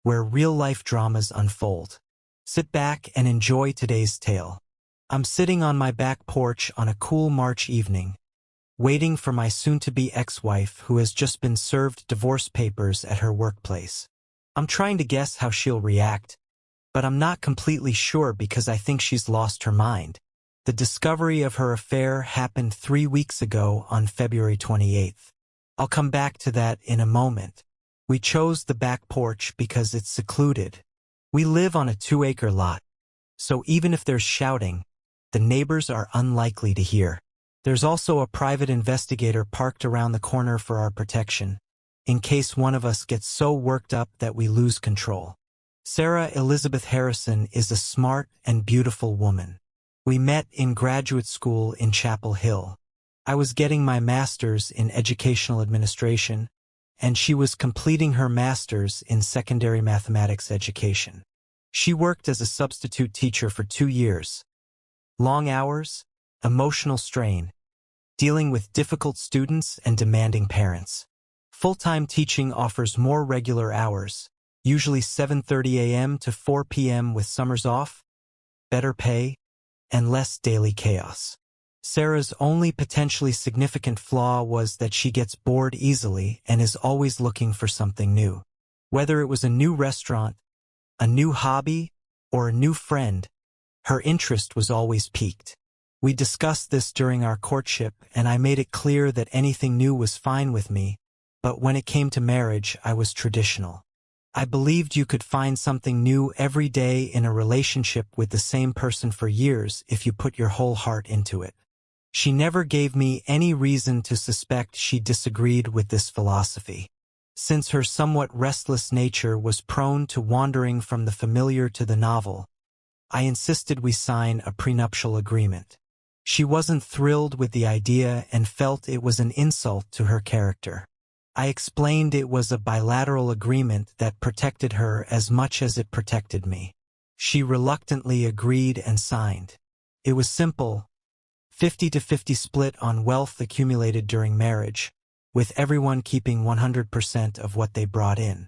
where real-life dramas unfold. Sit back and enjoy today's tale. I'm sitting on my back porch on a cool March evening, waiting for my soon-to-be ex-wife who has just been served divorce papers at her workplace. I'm trying to guess how she'll react, but I'm not completely sure because I think she's lost her mind. The discovery of her affair happened 3 weeks ago on February 28th. I'll come back to that in a moment. We chose the back porch because it's secluded. We live on a 2-acre lot, so even if there's shouting, the neighbors are unlikely to hear. There's also a private investigator parked around the corner for our protection, in case one of us gets so worked up that we lose control. Sarah Elizabeth Harrison is a smart and beautiful woman. We met in graduate school in Chapel Hill. I was getting my master's in educational administration, and she was completing her master's in secondary mathematics education. She worked as a substitute teacher for 2 years. Long hours, emotional strain, dealing with difficult students and demanding parents. Full-time teaching offers more regular hours, usually 7:30 a.m. to 4 p.m. with summers off, better pay, and less daily chaos. Sarah's only potentially significant flaw was that she gets bored easily and is always looking for something new. Whether it was a new restaurant, a new hobby, or a new friend, her interest was always piqued. We discussed this during our courtship, and I made it clear that anything new was fine with me, but when it came to marriage, I was traditional. I believed you could find something new every day in a relationship with the same person for years if you put your whole heart into it. She never gave me any reason to suspect she disagreed with this philosophy. Since her somewhat restless nature was prone to wandering from the familiar to the novel, I insisted we sign a prenuptial agreement. She wasn't thrilled with the idea and felt it was an insult to her character. I explained it was a bilateral agreement that protected her as much as it protected me. She reluctantly agreed and signed. It was simple, 50-50 split on wealth accumulated during marriage, with everyone keeping 100% of what they brought in.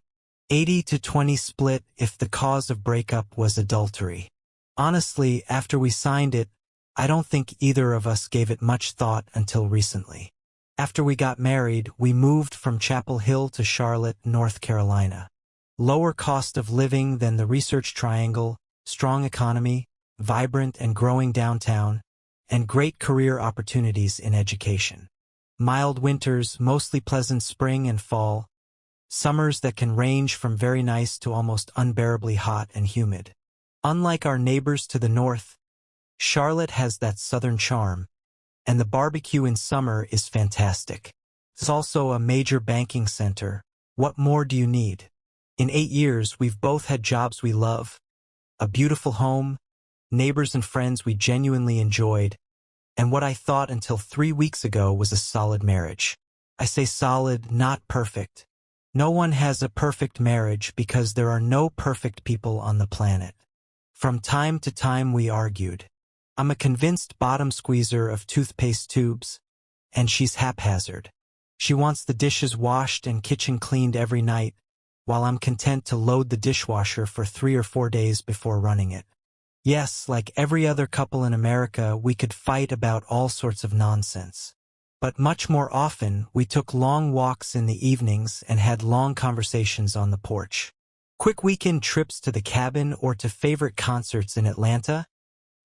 80-20 split if the cause of breakup was adultery. Honestly, after we signed it, I don't think either of us gave it much thought until recently. After we got married, we moved from Chapel Hill to Charlotte, North Carolina. Lower cost of living than the Research Triangle, strong economy, vibrant and growing downtown, and great career opportunities in education. Mild winters, mostly pleasant spring and fall, summers that can range from very nice to almost unbearably hot and humid. Unlike our neighbors to the north, Charlotte has that southern charm, and the barbecue in summer is fantastic. It's also a major banking center. What more do you need? In 8 years, we've both had jobs we love, a beautiful home, neighbors and friends we genuinely enjoyed, and what I thought until 3 weeks ago was a solid marriage. I say solid, not perfect. No one has a perfect marriage because there are no perfect people on the planet. From time to time we argued. I'm a convinced bottom squeezer of toothpaste tubes, and she's haphazard. She wants the dishes washed and kitchen cleaned every night, while I'm content to load the dishwasher for 3 or 4 days before running it. Yes, like every other couple in America, we could fight about all sorts of nonsense. But much more often, we took long walks in the evenings and had long conversations on the porch. Quick weekend trips to the cabin or to favorite concerts in Atlanta,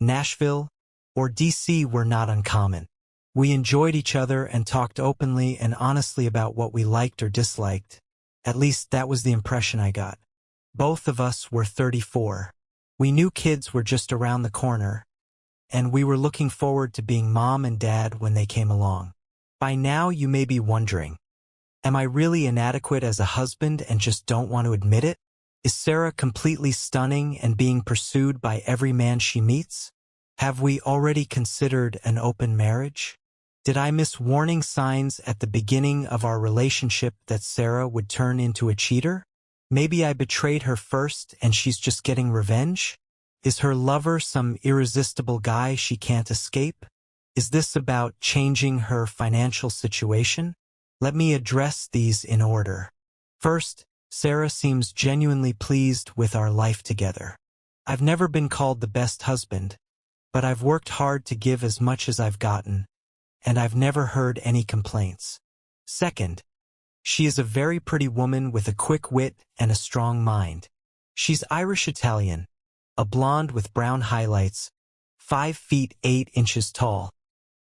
Nashville, or DC were not uncommon. We enjoyed each other and talked openly and honestly about what we liked or disliked. At least that was the impression I got. Both of us were 34. We knew kids were just around the corner, and we were looking forward to being mom and dad when they came along. By now you may be wondering, am I really inadequate as a husband and just don't want to admit it? Is Sarah completely stunning and being pursued by every man she meets? Have we already considered an open marriage? Did I miss warning signs at the beginning of our relationship that Sarah would turn into a cheater? Maybe I betrayed her first and she's just getting revenge? Is her lover some irresistible guy she can't escape? Is this about changing her financial situation? Let me address these in order. First, Sarah seems genuinely pleased with our life together. I've never been called the best husband, but I've worked hard to give as much as I've gotten, and I've never heard any complaints. Second, she is a very pretty woman with a quick wit and a strong mind. She's Irish-Italian, a blonde with brown highlights, 5 feet 8 inches tall,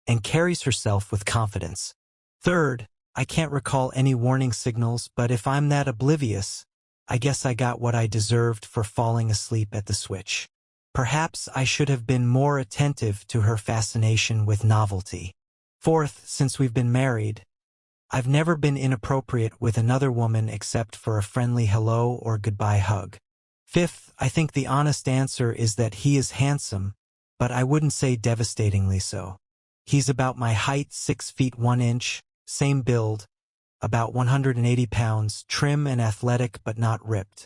and carries herself with confidence. Third, I can't recall any warning signals, but if I'm that oblivious, I guess I got what I deserved for falling asleep at the switch. Perhaps I should have been more attentive to her fascination with novelty. Fourth, since we've been married, I've never been inappropriate with another woman except for a friendly hello or goodbye hug. Fifth, I think the honest answer is that he is handsome, but I wouldn't say devastatingly so. He's about my height, 6 feet 1 inch, same build, about 180 pounds, trim and athletic but not ripped.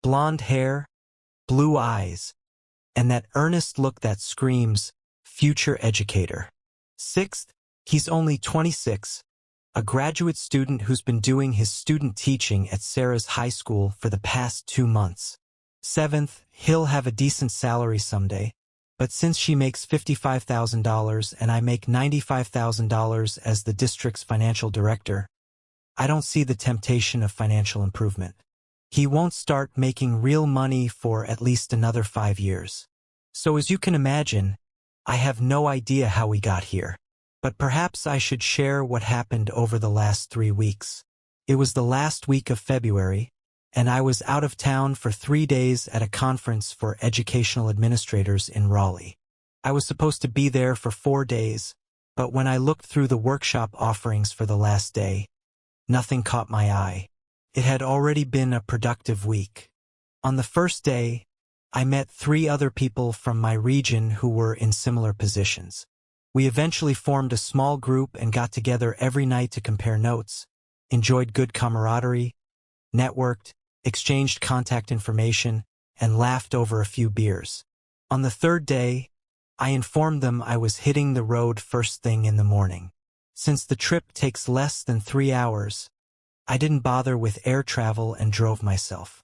Blonde hair, blue eyes, and that earnest look that screams, future educator. Sixth, he's only 26, a graduate student who's been doing his student teaching at Sarah's high school for the past 2 months. Seventh, he'll have a decent salary someday, but since she makes $55,000 and I make $95,000 as the district's financial director, I don't see the temptation of financial improvement. He won't start making real money for at least another 5 years. So as you can imagine, I have no idea how we got here. But perhaps I should share what happened over the last 3 weeks. It was the last week of February, and I was out of town for 3 days at a conference for educational administrators in Raleigh. I was supposed to be there for 4 days, but when I looked through the workshop offerings for the last day, nothing caught my eye. It had already been a productive week. On the first day, I met 3 other people from my region who were in similar positions. We eventually formed a small group and got together every night to compare notes, enjoyed good camaraderie, networked, exchanged contact information, and laughed over a few beers. On the third day, I informed them I was hitting the road first thing in the morning. Since the trip takes less than 3 hours, I didn't bother with air travel and drove myself.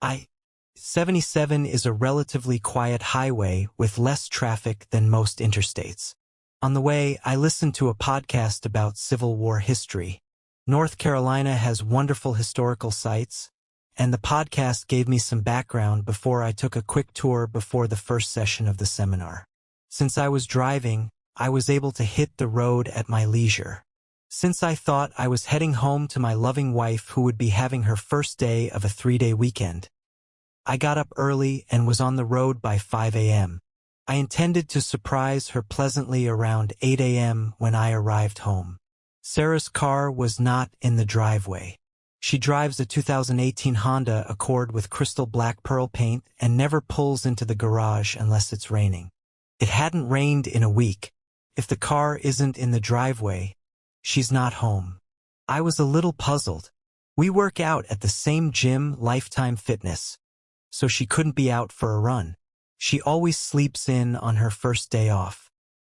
I-77 is a relatively quiet highway with less traffic than most interstates. On the way, I listened to a podcast about Civil War history. North Carolina has wonderful historical sites, and the podcast gave me some background before I took a quick tour before the first session of the seminar. Since I was driving, I was able to hit the road at my leisure. Since I thought I was heading home to my loving wife who would be having her first day of a 3-day weekend, I got up early and was on the road by 5 a.m. I intended to surprise her pleasantly around 8 a.m. when I arrived home. Sarah's car was not in the driveway. She drives a 2018 Honda Accord with crystal black pearl paint and never pulls into the garage unless it's raining. It hadn't rained in a week. If the car isn't in the driveway, she's not home. I was a little puzzled. We work out at the same gym, Lifetime Fitness, so she couldn't be out for a run. She always sleeps in on her first day off.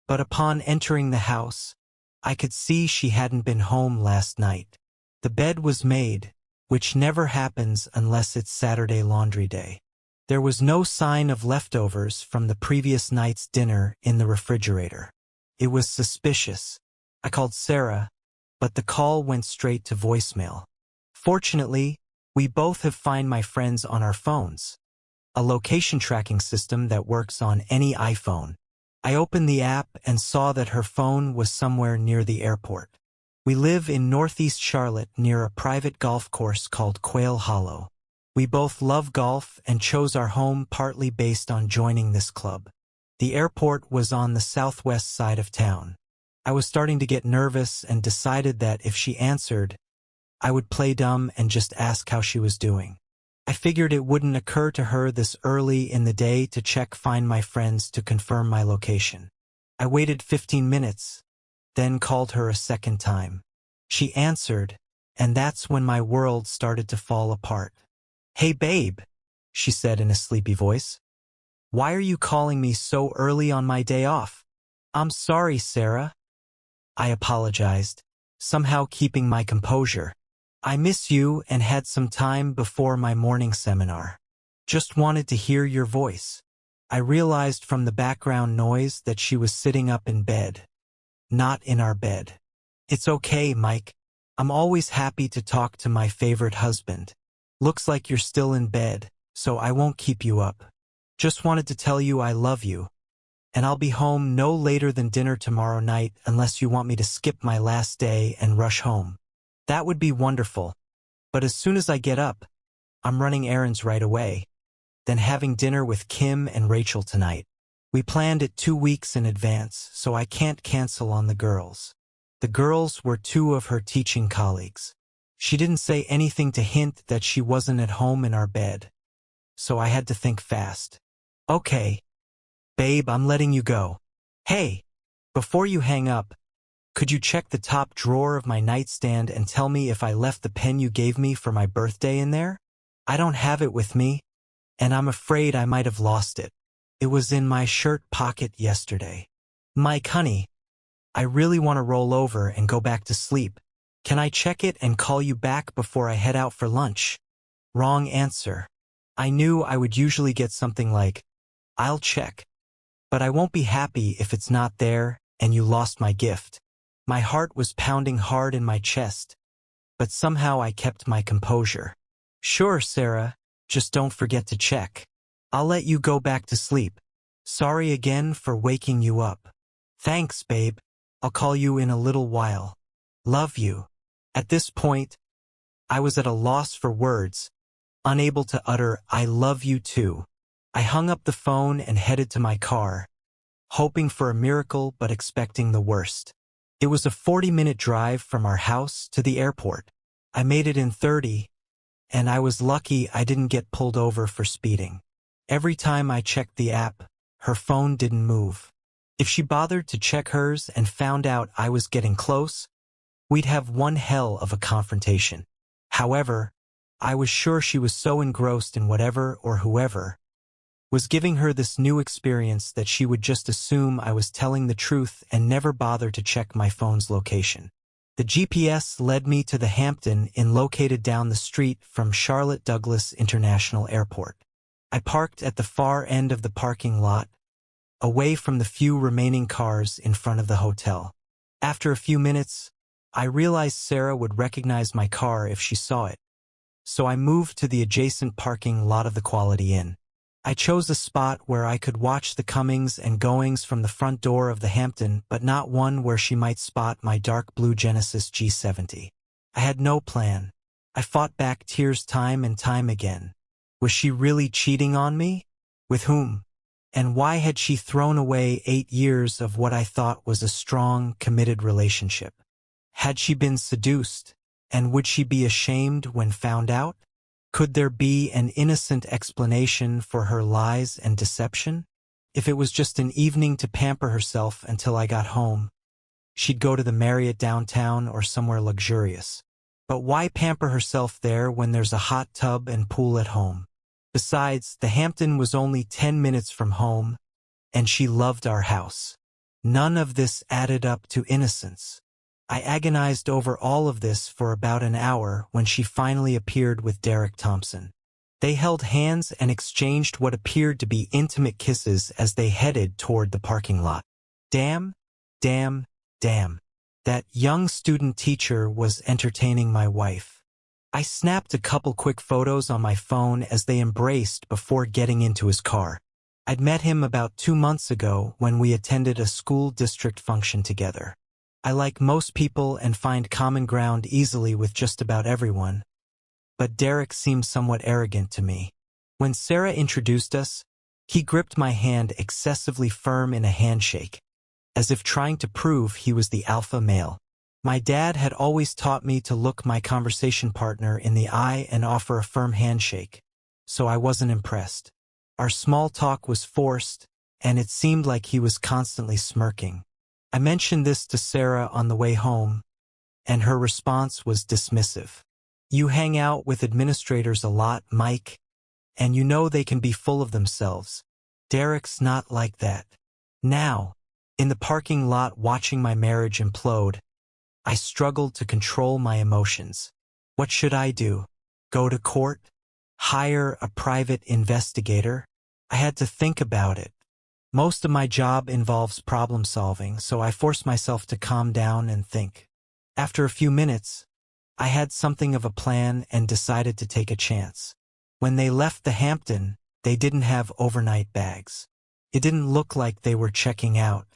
But upon entering the house, I could see she hadn't been home last night. The bed was made, which never happens unless it's Saturday laundry day. There was no sign of leftovers from the previous night's dinner in the refrigerator. It was suspicious. I called Sarah, but the call went straight to voicemail. Fortunately, we both have Find My Friends on our phones, a location tracking system that works on any iPhone. I opened the app and saw that her phone was somewhere near the airport. We live in Northeast Charlotte near a private golf course called Quail Hollow. We both love golf and chose our home partly based on joining this club. The airport was on the southwest side of town. I was starting to get nervous and decided that if she answered, I would play dumb and just ask how she was doing. I figured it wouldn't occur to her this early in the day to check Find My Friends to confirm my location. I waited 15 minutes, then called her a second time. She answered, and that's when my world started to fall apart. "Hey babe," she said in a sleepy voice. "Why are you calling me so early on my day off?" "I'm sorry, Sarah," I apologized, somehow keeping my composure. I miss you and had some time before my morning seminar. Just wanted to hear your voice. I realized from the background noise that she was sitting up in bed. Not in our bed. It's okay, Mike. I'm always happy to talk to my favorite husband. Looks like you're still in bed, so I won't keep you up. Just wanted to tell you I love you. And I'll be home no later than dinner tomorrow night unless you want me to skip my last day and rush home. That would be wonderful. But as soon as I get up, I'm running errands right away. Then having dinner with Kim and Rachel tonight. We planned it 2 weeks in advance, so I can't cancel on the girls. The girls were 2 of her teaching colleagues. She didn't say anything to hint that she wasn't at home in our bed. So I had to think fast. Okay. Babe, I'm letting you go. Hey, before you hang up, could you check the top drawer of my nightstand and tell me if I left the pen you gave me for my birthday in there? I don't have it with me, and I'm afraid I might have lost it. It was in my shirt pocket yesterday. Mike, honey, I really want to roll over and go back to sleep. Can I check it and call you back before I head out for lunch? Wrong answer. I knew I would usually get something like, I'll check. But I won't be happy if it's not there and you lost my gift. My heart was pounding hard in my chest, but somehow I kept my composure. Sure, Sarah, just don't forget to check. I'll let you go back to sleep. Sorry again for waking you up. Thanks, babe. I'll call you in a little while. Love you. At this point, I was at a loss for words, unable to utter, I love you too. I hung up the phone and headed to my car, hoping for a miracle but expecting the worst. It was a 40-minute drive from our house to the airport. I made it in 30, and I was lucky I didn't get pulled over for speeding. Every time I checked the app, her phone didn't move. If she bothered to check hers and found out I was getting close, we'd have one hell of a confrontation. However, I was sure she was so engrossed in whatever or whoever was giving her this new experience that she would just assume I was telling the truth and never bother to check my phone's location. The GPS led me to the Hampton Inn located down the street from Charlotte Douglas International Airport. I parked at the far end of the parking lot, away from the few remaining cars in front of the hotel. After a few minutes, I realized Sarah would recognize my car if she saw it, so I moved to the adjacent parking lot of the Quality Inn. I chose a spot where I could watch the comings and goings from the front door of the Hampton, but not one where she might spot my dark blue Genesis G70. I had no plan. I fought back tears time and time again. Was she really cheating on me? With whom? And why had she thrown away 8 years of what I thought was a strong, committed relationship? Had she been seduced, and would she be ashamed when found out? Could there be an innocent explanation for her lies and deception? If it was just an evening to pamper herself until I got home, she'd go to the Marriott downtown or somewhere luxurious. But why pamper herself there when there's a hot tub and pool at home? Besides, the Hampton was only 10 minutes from home, and she loved our house. None of this added up to innocence. I agonized over all of this for about an hour when she finally appeared with Derek Thompson. They held hands and exchanged what appeared to be intimate kisses as they headed toward the parking lot. Damn, damn, damn. That young student teacher was entertaining my wife. I snapped a couple quick photos on my phone as they embraced before getting into his car. I'd met him about 2 months ago when we attended a school district function together. I like most people and find common ground easily with just about everyone, but Derek seemed somewhat arrogant to me. When Sarah introduced us, he gripped my hand excessively firm in a handshake, as if trying to prove he was the alpha male. My dad had always taught me to look my conversation partner in the eye and offer a firm handshake, so I wasn't impressed. Our small talk was forced, and it seemed like he was constantly smirking. I mentioned this to Sarah on the way home, and her response was dismissive. You hang out with administrators a lot, Mike, and you know they can be full of themselves. Derek's not like that. Now, in the parking lot watching my marriage implode, I struggled to control my emotions. What should I do? Go to court? Hire a private investigator? I had to think about it. Most of my job involves problem solving, so I forced myself to calm down and think. After a few minutes, I had something of a plan and decided to take a chance. When they left the Hampton, they didn't have overnight bags. It didn't look like they were checking out.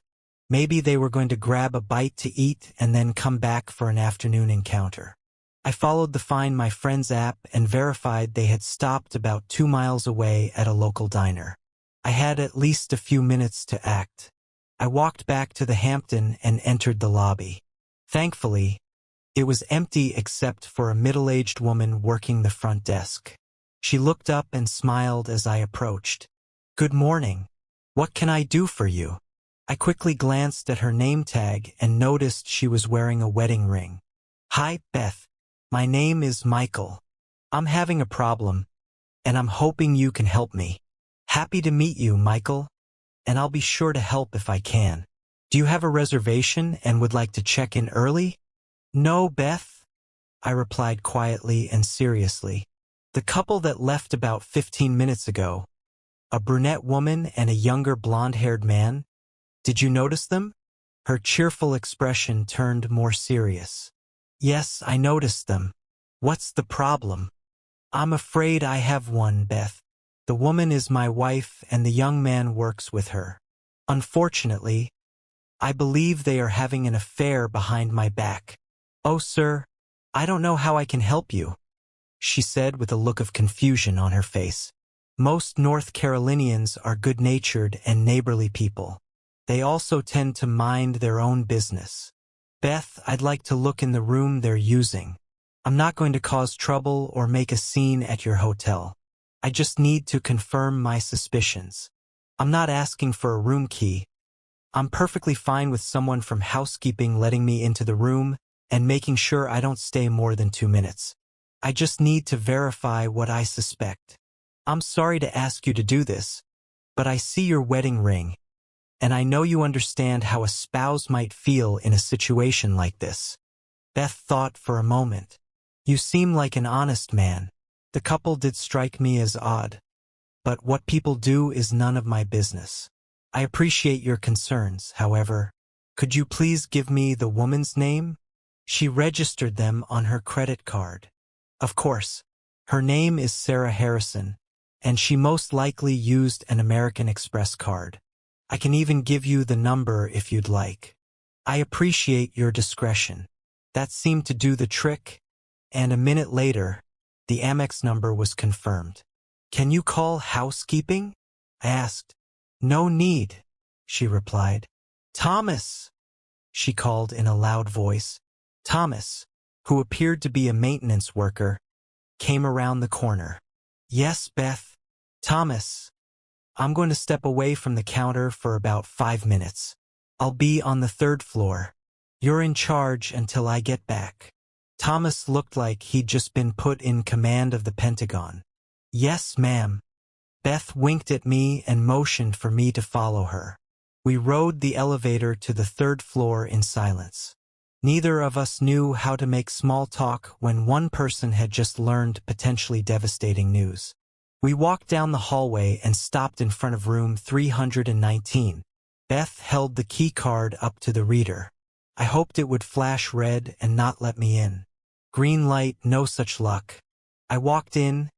Maybe they were going to grab a bite to eat and then come back for an afternoon encounter. I followed the Find My Friends app and verified they had stopped about 2 miles away at a local diner. I had at least a few minutes to act. I walked back to the Hampton and entered the lobby. Thankfully, it was empty except for a middle-aged woman working the front desk. She looked up and smiled as I approached. "Good morning. What can I do for you?" I quickly glanced at her name tag and noticed she was wearing a wedding ring. "Hi, Beth. My name is Michael. I'm having a problem, and I'm hoping you can help me." "Happy to meet you, Michael, and I'll be sure to help if I can. Do you have a reservation and would like to check in early?" "No, Beth," I replied quietly and seriously. "The couple that left about 15 minutes ago, a brunette woman and a younger blonde-haired man, did you notice them?" Her cheerful expression turned more serious. "Yes, I noticed them. What's the problem?" "I'm afraid I have one, Beth. The woman is my wife and the young man works with her. Unfortunately, I believe they are having an affair behind my back." "Oh, sir, I don't know how I can help you," she said with a look of confusion on her face. "Most North Carolinians are good-natured and neighborly people. They also tend to mind their own business. Beth, I'd like to look in the room they're using. I'm not going to cause trouble or make a scene at your hotel. I just need to confirm my suspicions. I'm not asking for a room key. I'm perfectly fine with someone from housekeeping letting me into the room and making sure I don't stay more than 2 minutes. I just need to verify what I suspect. I'm sorry to ask you to do this, but I see your wedding ring, and I know you understand how a spouse might feel in a situation like this." Beth thought for a moment. "You seem like an honest man. The couple did strike me as odd, but what people do is none of my business. I appreciate your concerns, however. Could you please give me the woman's name?" She registered them on her credit card. "Of course. Her name is Sarah Harrison, and she most likely used an American Express card. I can even give you the number if you'd like." "I appreciate your discretion." That seemed to do the trick, and a minute later, the Amex number was confirmed. "Can you call housekeeping?" I asked. "No need," she replied. "Thomas," she called in a loud voice. Thomas, who appeared to be a maintenance worker, came around the corner. "Yes, Beth." "Thomas, I'm going to step away from the counter for about 5 minutes. I'll be on the 3rd floor. You're in charge until I get back." Thomas looked like he'd just been put in command of the Pentagon. "Yes, ma'am." Beth winked at me and motioned for me to follow her. We rode the elevator to the 3rd floor in silence. Neither of us knew how to make small talk when one person had just learned potentially devastating news. We walked down the hallway and stopped in front of room 319. Beth held the key card up to the reader. I hoped it would flash red and not let me in. Green light, no such luck. I walked in,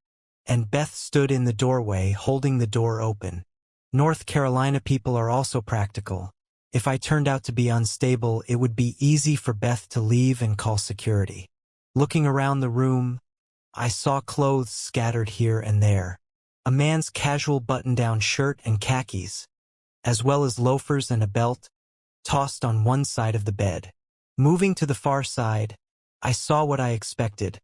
and Beth stood in the doorway holding the door open. North Carolina people are also practical. If I turned out to be unstable, it would be easy for Beth to leave and call security. Looking around the room, I saw clothes scattered here and there. A man's casual button-down shirt and khakis, as well as loafers and a belt, tossed on one side of the bed. Moving to the far side, I saw what I expected,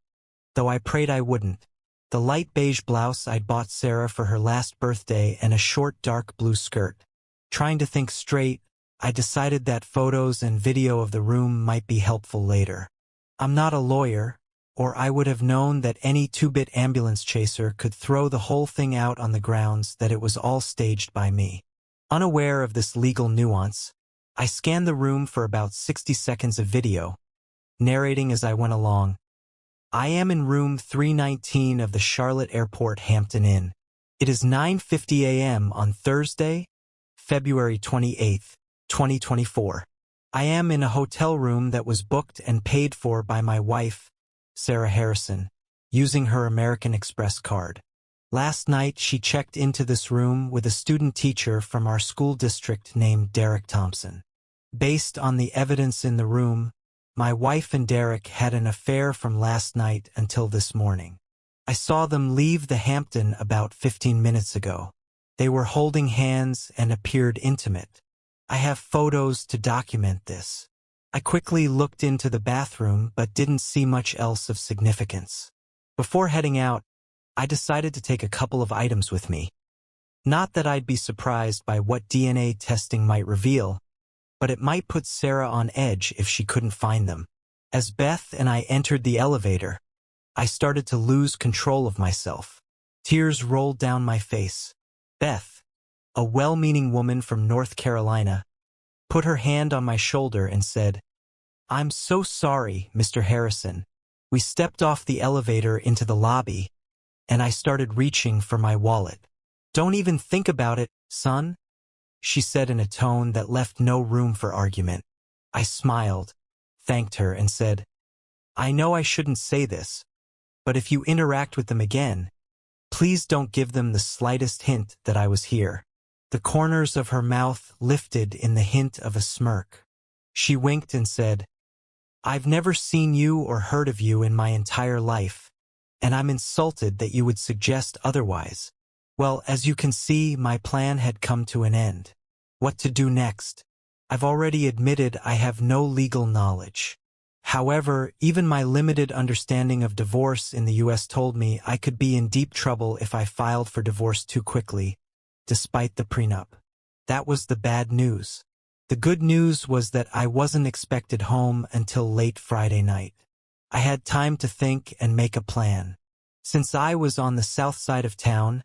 though I prayed I wouldn't. The light beige blouse I'd bought Sarah for her last birthday and a short dark blue skirt. Trying to think straight, I decided that photos and video of the room might be helpful later. I'm not a lawyer, or I would have known that any 2-bit ambulance chaser could throw the whole thing out on the grounds that it was all staged by me. Unaware of this legal nuance, I scanned the room for about 60 seconds of video, narrating as I went along. I am in room 319 of the Charlotte Airport Hampton Inn. It is 9:50 a.m. on Thursday, February 28th, 2024. I am in a hotel room that was booked and paid for by my wife, Sarah Harrison, using her American Express card. Last night, she checked into this room with a student teacher from our school district named Derek Thompson. Based on the evidence in the room, my wife and Derek had an affair from last night until this morning. I saw them leave the Hampton about 15 minutes ago. They were holding hands and appeared intimate. I have photos to document this. I quickly looked into the bathroom but didn't see much else of significance. Before heading out, I decided to take a couple of items with me. Not that I'd be surprised by what DNA testing might reveal, but it might put Sarah on edge if she couldn't find them. As Beth and I entered the elevator, I started to lose control of myself. Tears rolled down my face. Beth, a well-meaning woman from North Carolina, put her hand on my shoulder and said, "I'm so sorry, Mr. Harrison." We stepped off the elevator into the lobby, and I started reaching for my wallet. "Don't even think about it, son," she said in a tone that left no room for argument. I smiled, thanked her, and said, "I know I shouldn't say this, but if you interact with them again, please don't give them the slightest hint that I was here." The corners of her mouth lifted in the hint of a smirk. She winked and said, "I've never seen you or heard of you in my entire life, and I'm insulted that you would suggest otherwise." Well, as you can see, my plan had come to an end. What to do next? I've already admitted I have no legal knowledge. However, even my limited understanding of divorce in the U.S. told me I could be in deep trouble if I filed for divorce too quickly, despite the prenup. That was the bad news. The good news was that I wasn't expected home until late Friday night. I had time to think and make a plan. Since I was on the south side of town,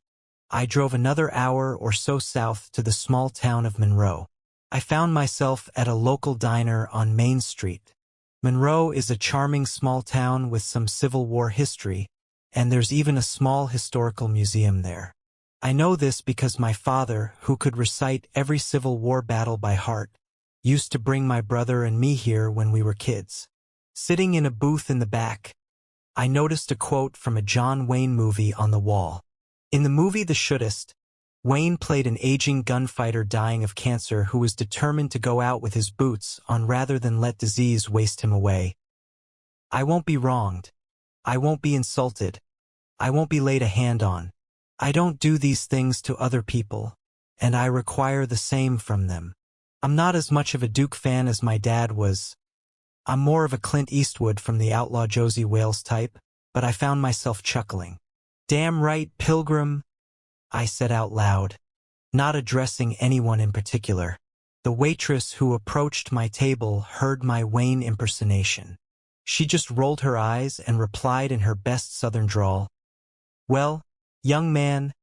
I drove another hour or so south to the small town of Monroe. I found myself at a local diner on Main Street. Monroe is a charming small town with some Civil War history, and there's even a small historical museum there. I know this because my father, who could recite every Civil War battle by heart, used to bring my brother and me here when we were kids. Sitting in a booth in the back, I noticed a quote from a John Wayne movie on the wall. In the movie The Shootist, Wayne played an aging gunfighter dying of cancer who was determined to go out with his boots on rather than let disease waste him away. "I won't be wronged. I won't be insulted. I won't be laid a hand on. I don't do these things to other people, and I require the same from them." I'm not as much of a Duke fan as my dad was. I'm more of a Clint Eastwood from the Outlaw Josie Wales type, but I found myself chuckling. "Damn right, Pilgrim," I said out loud, not addressing anyone in particular. The waitress who approached my table heard my Wayne impersonation. She just rolled her eyes and replied in her best Southern drawl, "Well, young man,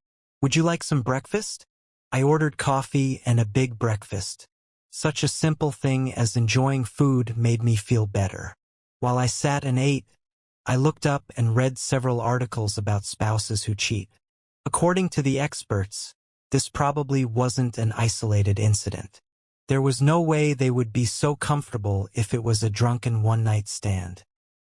would you like some breakfast?" I ordered coffee and a big breakfast. Such a simple thing as enjoying food made me feel better. While I sat and ate, I looked up and read several articles about spouses who cheat. According to the experts, this probably wasn't an isolated incident. There was no way they would be so comfortable if it was a drunken one-night stand.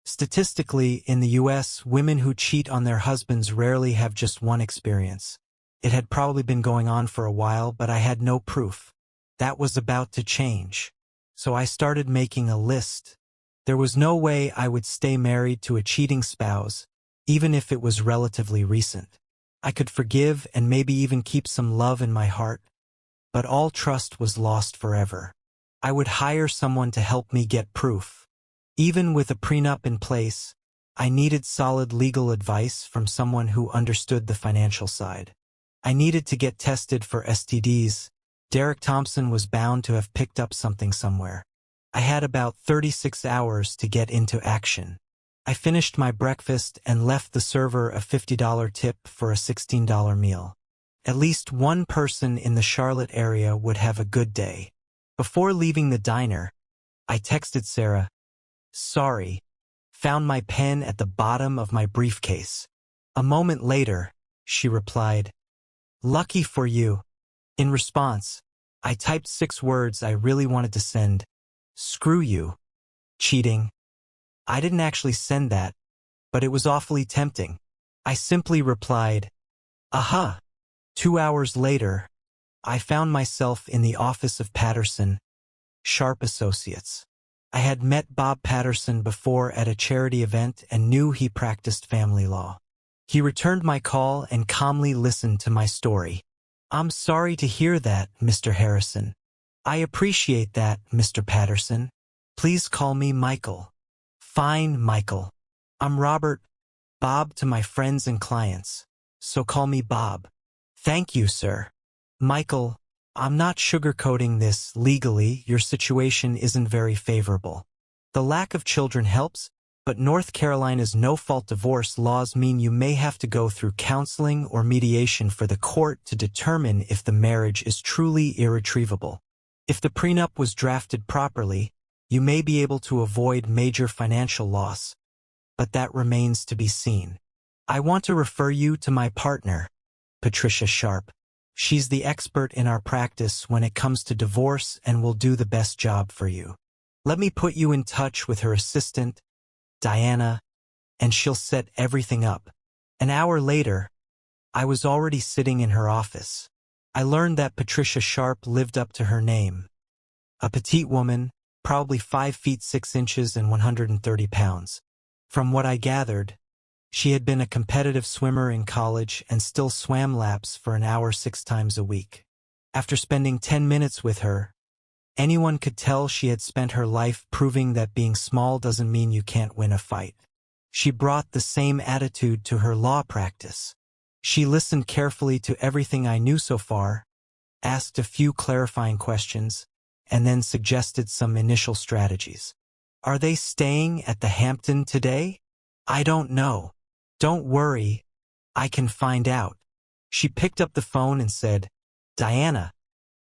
Statistically, in the U.S., women who cheat on their husbands rarely have just one experience. It had probably been going on for a while, but I had no proof. That was about to change. So I started making a list. There was no way I would stay married to a cheating spouse, even if it was relatively recent. I could forgive and maybe even keep some love in my heart, but all trust was lost forever. I would hire someone to help me get proof. Even with a prenup in place, I needed solid legal advice from someone who understood the financial side. I needed to get tested for STDs. Derek Thompson was bound to have picked up something somewhere. I had about 36 hours to get into action. I finished my breakfast and left the server a $50 tip for a $16 meal. At least one person in the Charlotte area would have a good day. Before leaving the diner, I texted Sarah, "Sorry, Found my pen at the bottom of my briefcase. A moment later, she replied, "Lucky for you." In response, I typed 6 words I really wanted to send. "Screw you. Cheating." I didn't actually send that, but it was awfully tempting. I simply replied, "Aha." 2 hours later, I found myself in the office of Patterson, Sharp Associates. I had met Bob Patterson before at a charity event and knew he practiced family law. He returned my call and calmly listened to my story. "I'm sorry to hear that, Mr. Harrison." "I appreciate that, Mr. Patterson. Please call me Michael." "Fine, Michael. I'm Robert." "Bob to my friends and clients, so call me Bob." "Thank you, sir." "Michael, I'm not sugarcoating this. Legally, your situation isn't very favorable. The lack of children helps, but North Carolina's no-fault divorce laws mean you may have to go through counseling or mediation for the court to determine if the marriage is truly irretrievable. If the prenup was drafted properly, you may be able to avoid major financial loss, but that remains to be seen. I want to refer you to my partner, Patricia Sharp. She's the expert in our practice when it comes to divorce and will do the best job for you. Let me put you in touch with her assistant, Diana, and she'll set everything up." An hour later, I was already sitting in her office. I learned that Patricia Sharp lived up to her name. A petite woman, probably 5 feet 6 inches and 130 pounds. From what I gathered, she had been a competitive swimmer in college and still swam laps for an hour 6 times a week. After spending 10 minutes with her, anyone could tell she had spent her life proving that being small doesn't mean you can't win a fight. She brought the same attitude to her law practice. She listened carefully to everything I knew so far, asked a few clarifying questions, and then suggested some initial strategies. "Are they staying at the Hampton today?" "I don't know." "Don't worry, I can find out." She picked up the phone and said, "Diana,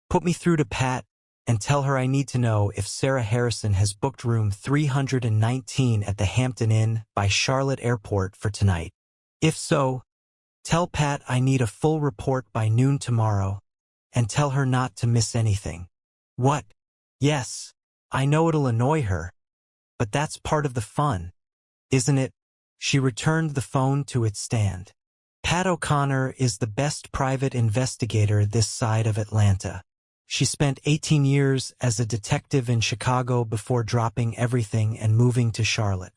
put me through to Pat and tell her I need to know if Sarah Harrison has booked room 319 at the Hampton Inn by Charlotte Airport for tonight. If so, tell Pat I need a full report by noon tomorrow, and tell her not to miss anything." "What?" "Yes, I know it'll annoy her, but that's part of the fun, isn't it?" She returned the phone to its stand. "Pat O'Connor is the best private investigator this side of Atlanta. She spent 18 years as a detective in Chicago before dropping everything and moving to Charlotte.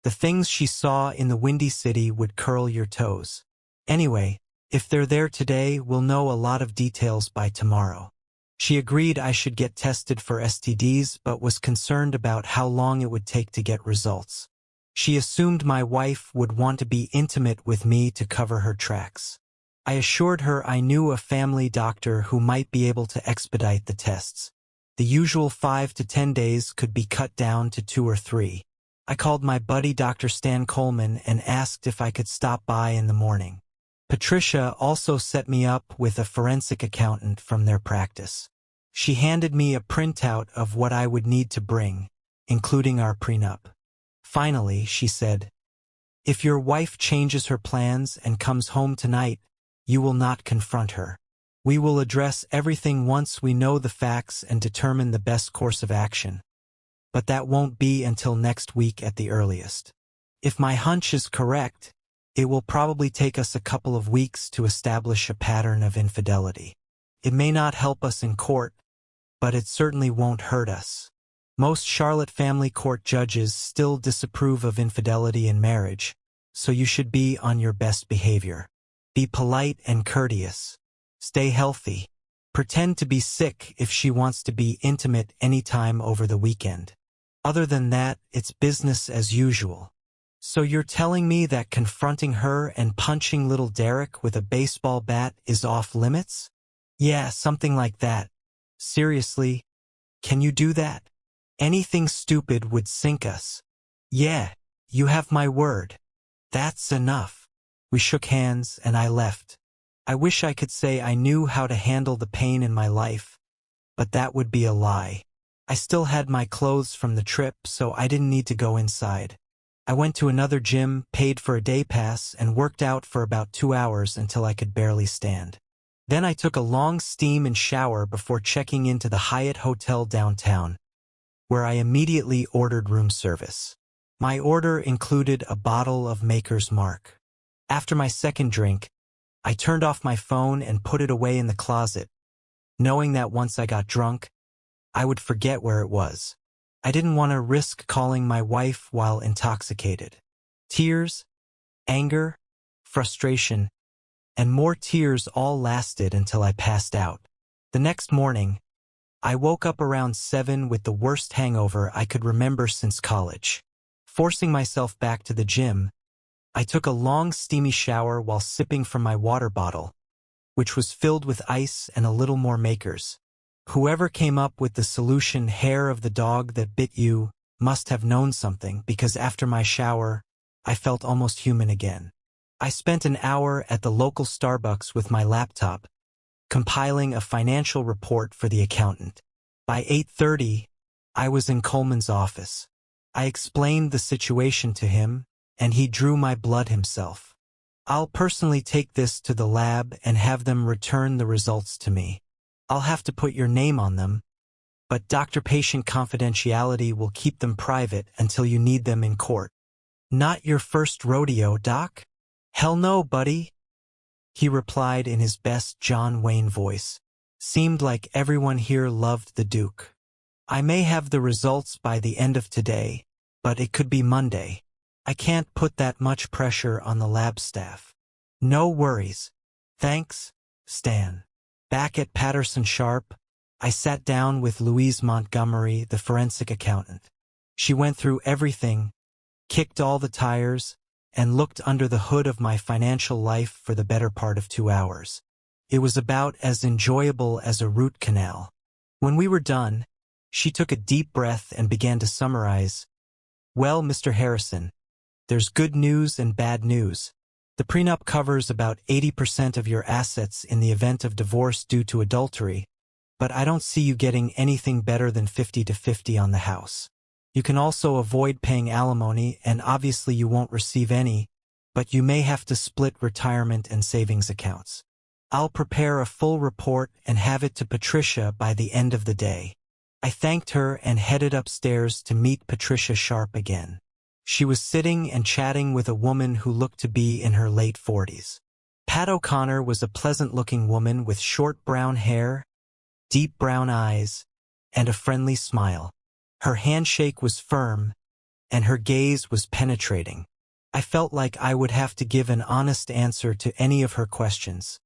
The things she saw in the Windy City would curl your toes. Anyway, if they're there today, we'll know a lot of details by tomorrow." She agreed I should get tested for STDs, but was concerned about how long it would take to get results. She assumed my wife would want to be intimate with me to cover her tracks. I assured her I knew a family doctor who might be able to expedite the tests. The usual 5 to 10 days could be cut down to 2 or 3. I called my buddy Dr. Stan Coleman and asked if I could stop by in the morning. Patricia also set me up with a forensic accountant from their practice. She handed me a printout of what I would need to bring, including our prenup. Finally, she said, "If your wife changes her plans and comes home tonight, you will not confront her. We will address everything once we know the facts and determine the best course of action. But that won't be until next week at the earliest. If my hunch is correct, it will probably take us a couple of weeks to establish a pattern of infidelity. It may not help us in court, but it certainly won't hurt us. Most Charlotte family court judges still disapprove of infidelity in marriage, so you should be on your best behavior. Be polite and courteous. Stay healthy. Pretend to be sick if she wants to be intimate anytime over the weekend. Other than that, it's business as usual." "So you're telling me that confronting her and punching little Derek with a baseball bat is off limits?" "Yeah, something like that." "Seriously? Can you do that?" "Anything stupid would sink us." "Yeah, you have my word." "That's enough." We shook hands and I left. I wish I could say I knew how to handle the pain in my life, but that would be a lie. I still had my clothes from the trip, so I didn't need to go inside. I went to another gym, paid for a day pass, and worked out for about 2 hours until I could barely stand. Then I took a long steam and shower before checking into the Hyatt Hotel downtown, where I immediately ordered room service. My order included a bottle of Maker's Mark. After my second drink, I turned off my phone and put it away in the closet, knowing that once I got drunk, I would forget where it was. I didn't want to risk calling my wife while intoxicated. Tears, anger, frustration, and more tears all lasted until I passed out. The next morning, I woke up around 7 with the worst hangover I could remember since college. Forcing myself back to the gym, I took a long steamy shower while sipping from my water bottle, which was filled with ice and a little more Makers. Whoever came up with the solution hair of the dog that bit you must have known something, because after my shower, I felt almost human again. I spent an hour at the local Starbucks with my laptop, compiling a financial report for the accountant. By 8:30, I was in Coleman's office. I explained the situation to him, and he drew my blood himself. I'll personally take this to the lab and have them return the results to me. I'll have to put your name on them, but doctor-patient confidentiality will keep them private until you need them in court. Not your first rodeo, Doc? Hell no, buddy, he replied in his best John Wayne voice. Seemed like everyone here loved the Duke. I may have the results by the end of today, but it could be Monday. I can't put that much pressure on the lab staff. No worries. Thanks, Stan. Back at Patterson Sharp, I sat down with Louise Montgomery, the forensic accountant. She went through everything, kicked all the tires, and looked under the hood of my financial life for the better part of 2 hours. It was about as enjoyable as a root canal. When we were done, she took a deep breath and began to summarize. Well, Mr. Harrison, there's good news and bad news. The prenup covers about 80% of your assets in the event of divorce due to adultery, but I don't see you getting anything better than 50-50 on the house. You can also avoid paying alimony, and obviously you won't receive any, but you may have to split retirement and savings accounts. I'll prepare a full report and have it to Patricia by the end of the day. I thanked her and headed upstairs to meet Patricia Sharp again. She was sitting and chatting with a woman who looked to be in her late 40s. Pat O'Connor was a pleasant-looking woman with short brown hair, deep brown eyes, and a friendly smile. Her handshake was firm, and her gaze was penetrating. I felt like I would have to give an honest answer to any of her questions,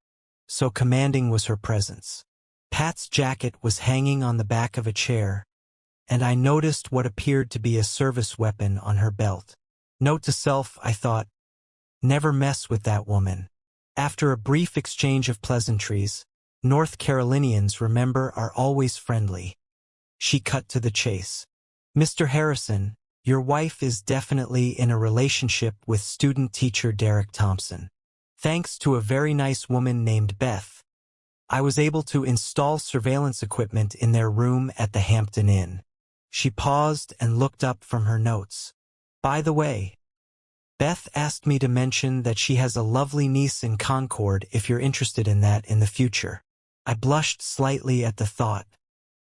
so commanding was her presence. Pat's jacket was hanging on the back of a chair, and I noticed what appeared to be a service weapon on her belt. Note to self, I thought, never mess with that woman. After a brief exchange of pleasantries, North Carolinians, remember, are always friendly. She cut to the chase. Mr. Harrison, your wife is definitely in a relationship with student-teacher Derek Thompson. Thanks to a very nice woman named Beth, I was able to install surveillance equipment in their room at the Hampton Inn. She paused and looked up from her notes. By the way, Beth asked me to mention that she has a lovely niece in Concord if you're interested in that in the future. I blushed slightly at the thought.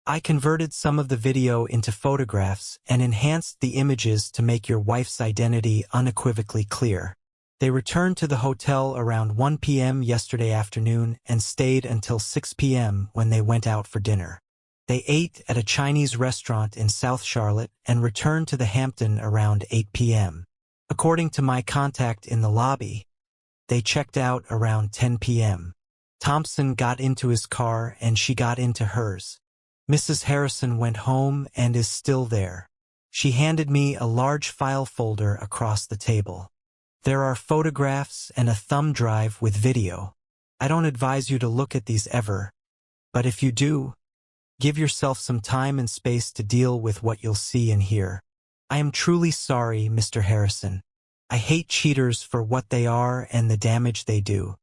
I converted some of the video into photographs and enhanced the images to make your wife's identity unequivocally clear. They returned to the hotel around 1 p.m. yesterday afternoon and stayed until 6 p.m. when they went out for dinner. They ate at a Chinese restaurant in South Charlotte and returned to the Hampton around 8 p.m. According to my contact in the lobby, they checked out around 10 p.m. Thompson got into his car and she got into hers. Mrs. Harrison went home and is still there. She handed me a large file folder across the table. There are photographs and a thumb drive with video. I don't advise you to look at these ever, but if you do, give yourself some time and space to deal with what you'll see and hear. I am truly sorry, Mr. Harrison. I hate cheaters for what they are and the damage they do.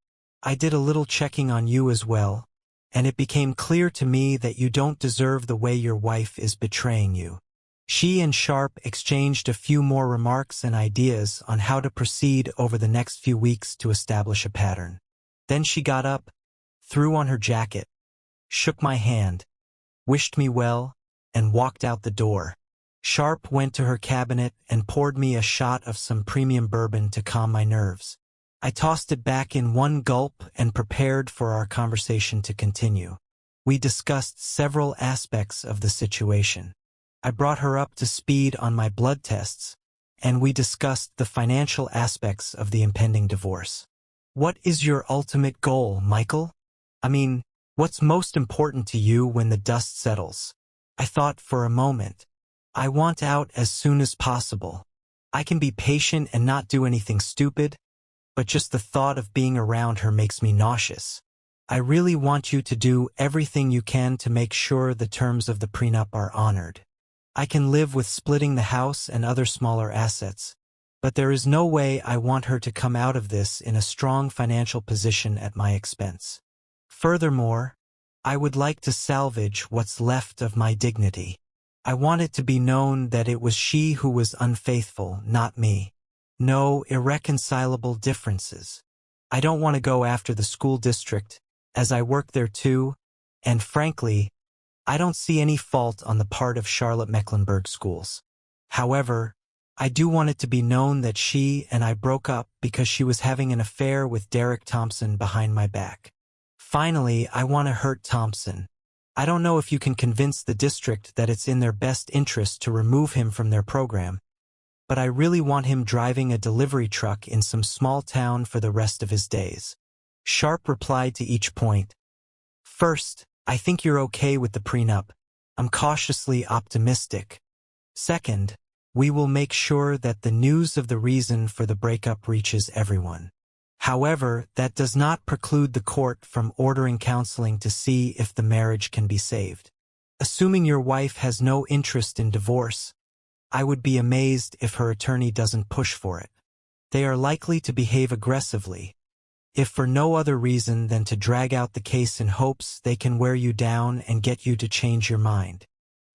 I did a little checking on you as well, and it became clear to me that you don't deserve the way your wife is betraying you. She and Sharp exchanged a few more remarks and ideas on how to proceed over the next few weeks to establish a pattern. Then she got up, threw on her jacket, shook my hand, wished me well, and walked out the door. Sharp went to her cabinet and poured me a shot of some premium bourbon to calm my nerves. I tossed it back in one gulp and prepared for our conversation to continue. We discussed several aspects of the situation. I brought her up to speed on my blood tests, and we discussed the financial aspects of the impending divorce. What is your ultimate goal, Michael? I mean, what's most important to you when the dust settles? I thought for a moment. I want out as soon as possible. I can be patient and not do anything stupid, but just the thought of being around her makes me nauseous. I really want you to do everything you can to make sure the terms of the prenup are honored. I can live with splitting the house and other smaller assets, but there is no way I want her to come out of this in a strong financial position at my expense. Furthermore, I would like to salvage what's left of my dignity. I want it to be known that it was she who was unfaithful, not me. No irreconcilable differences. I don't want to go after the school district, as I work there too, and frankly, I don't see any fault on the part of Charlotte-Mecklenburg schools. However, I do want it to be known that she and I broke up because she was having an affair with Derek Thompson behind my back. Finally, I want to hurt Thompson. I don't know if you can convince the district that it's in their best interest to remove him from their program, but I really want him driving a delivery truck in some small town for the rest of his days. Sharp replied to each point. First, I think you're okay with the prenup. I'm cautiously optimistic. Second, we will make sure that the news of the reason for the breakup reaches everyone. However, that does not preclude the court from ordering counseling to see if the marriage can be saved. Assuming your wife has no interest in divorce, I would be amazed if her attorney doesn't push for it. They are likely to behave aggressively, if for no other reason than to drag out the case in hopes they can wear you down and get you to change your mind.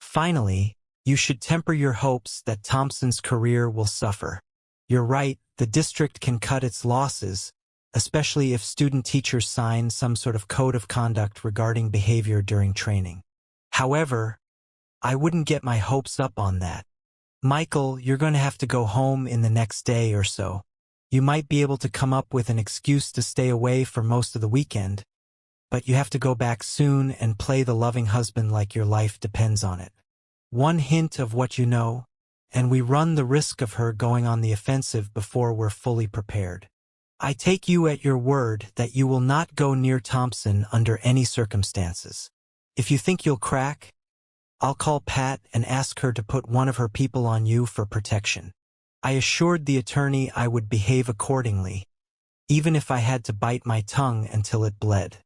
Finally, you should temper your hopes that Thompson's career will suffer. You're right, the district can cut its losses, especially if student-teachers sign some sort of code of conduct regarding behavior during training. However, I wouldn't get my hopes up on that. Michael, you're going to have to go home in the next day or so. You might be able to come up with an excuse to stay away for most of the weekend, but you have to go back soon and play the loving husband like your life depends on it. One hint of what you know, and we run the risk of her going on the offensive before we're fully prepared. I take you at your word that you will not go near Thompson under any circumstances. If you think you'll crack, I'll call Pat and ask her to put one of her people on you for protection. I assured the attorney I would behave accordingly, even if I had to bite my tongue until it bled.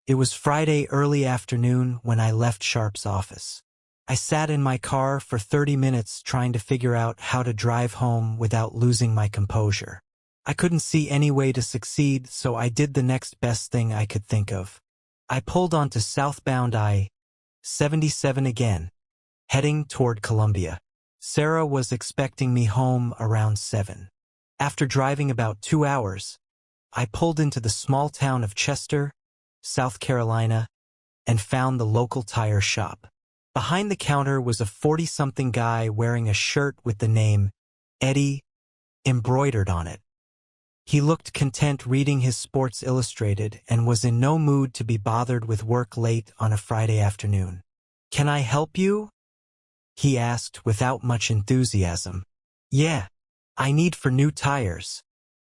It was Friday early afternoon when I left Sharp's office. I sat in my car for 30 minutes trying to figure out how to drive home without losing my composure. I couldn't see any way to succeed, so I did the next best thing I could think of. I pulled onto southbound I-77 again, heading toward Columbia. Sarah was expecting me home around 7. After driving about 2 hours, I pulled into the small town of Chester, South Carolina, and found the local tire shop. Behind the counter was a 40-something guy wearing a shirt with the name Eddie embroidered on it. He looked content reading his Sports Illustrated and was in no mood to be bothered with work late on a Friday afternoon. "Can I help you?" he asked without much enthusiasm. "Yeah, I need for new tires."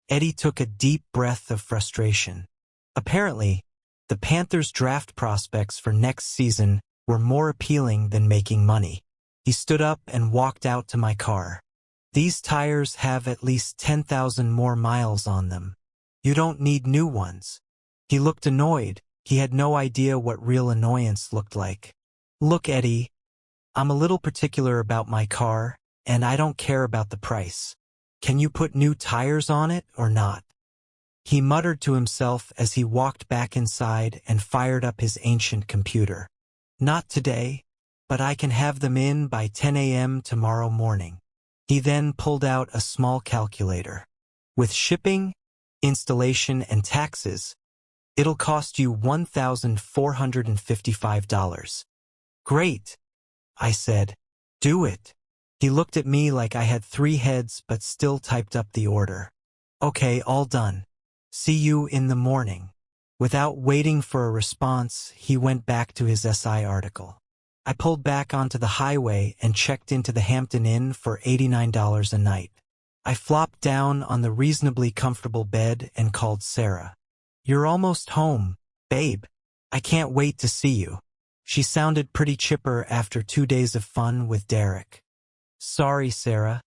Eddie took a deep breath of frustration. Apparently, the Panthers' draft prospects for next season were more appealing than making money. He stood up and walked out to my car. "These tires have at least 10,000 more miles on them. You don't need new ones." He looked annoyed. He had no idea what real annoyance looked like. "Look, Eddie, I'm a little particular about my car, and I don't care about the price. Can you put new tires on it or not?" He muttered to himself as he walked back inside and fired up his ancient computer. "Not today, but I can have them in by 10 a.m. tomorrow morning." He then pulled out a small calculator. "With shipping, installation, and taxes, it'll cost you $1,455. "Great," I said. "Do it." He looked at me like I had 3 heads but still typed up the order. "Okay, all done. See you in the morning." Without waiting for a response, he went back to his SI article. I pulled back onto the highway and checked into the Hampton Inn for $89 a night. I flopped down on the reasonably comfortable bed and called Sarah. "You're almost home, babe. I can't wait to see you." She sounded pretty chipper after 2 days of fun with Derek. "Sorry, Sarah."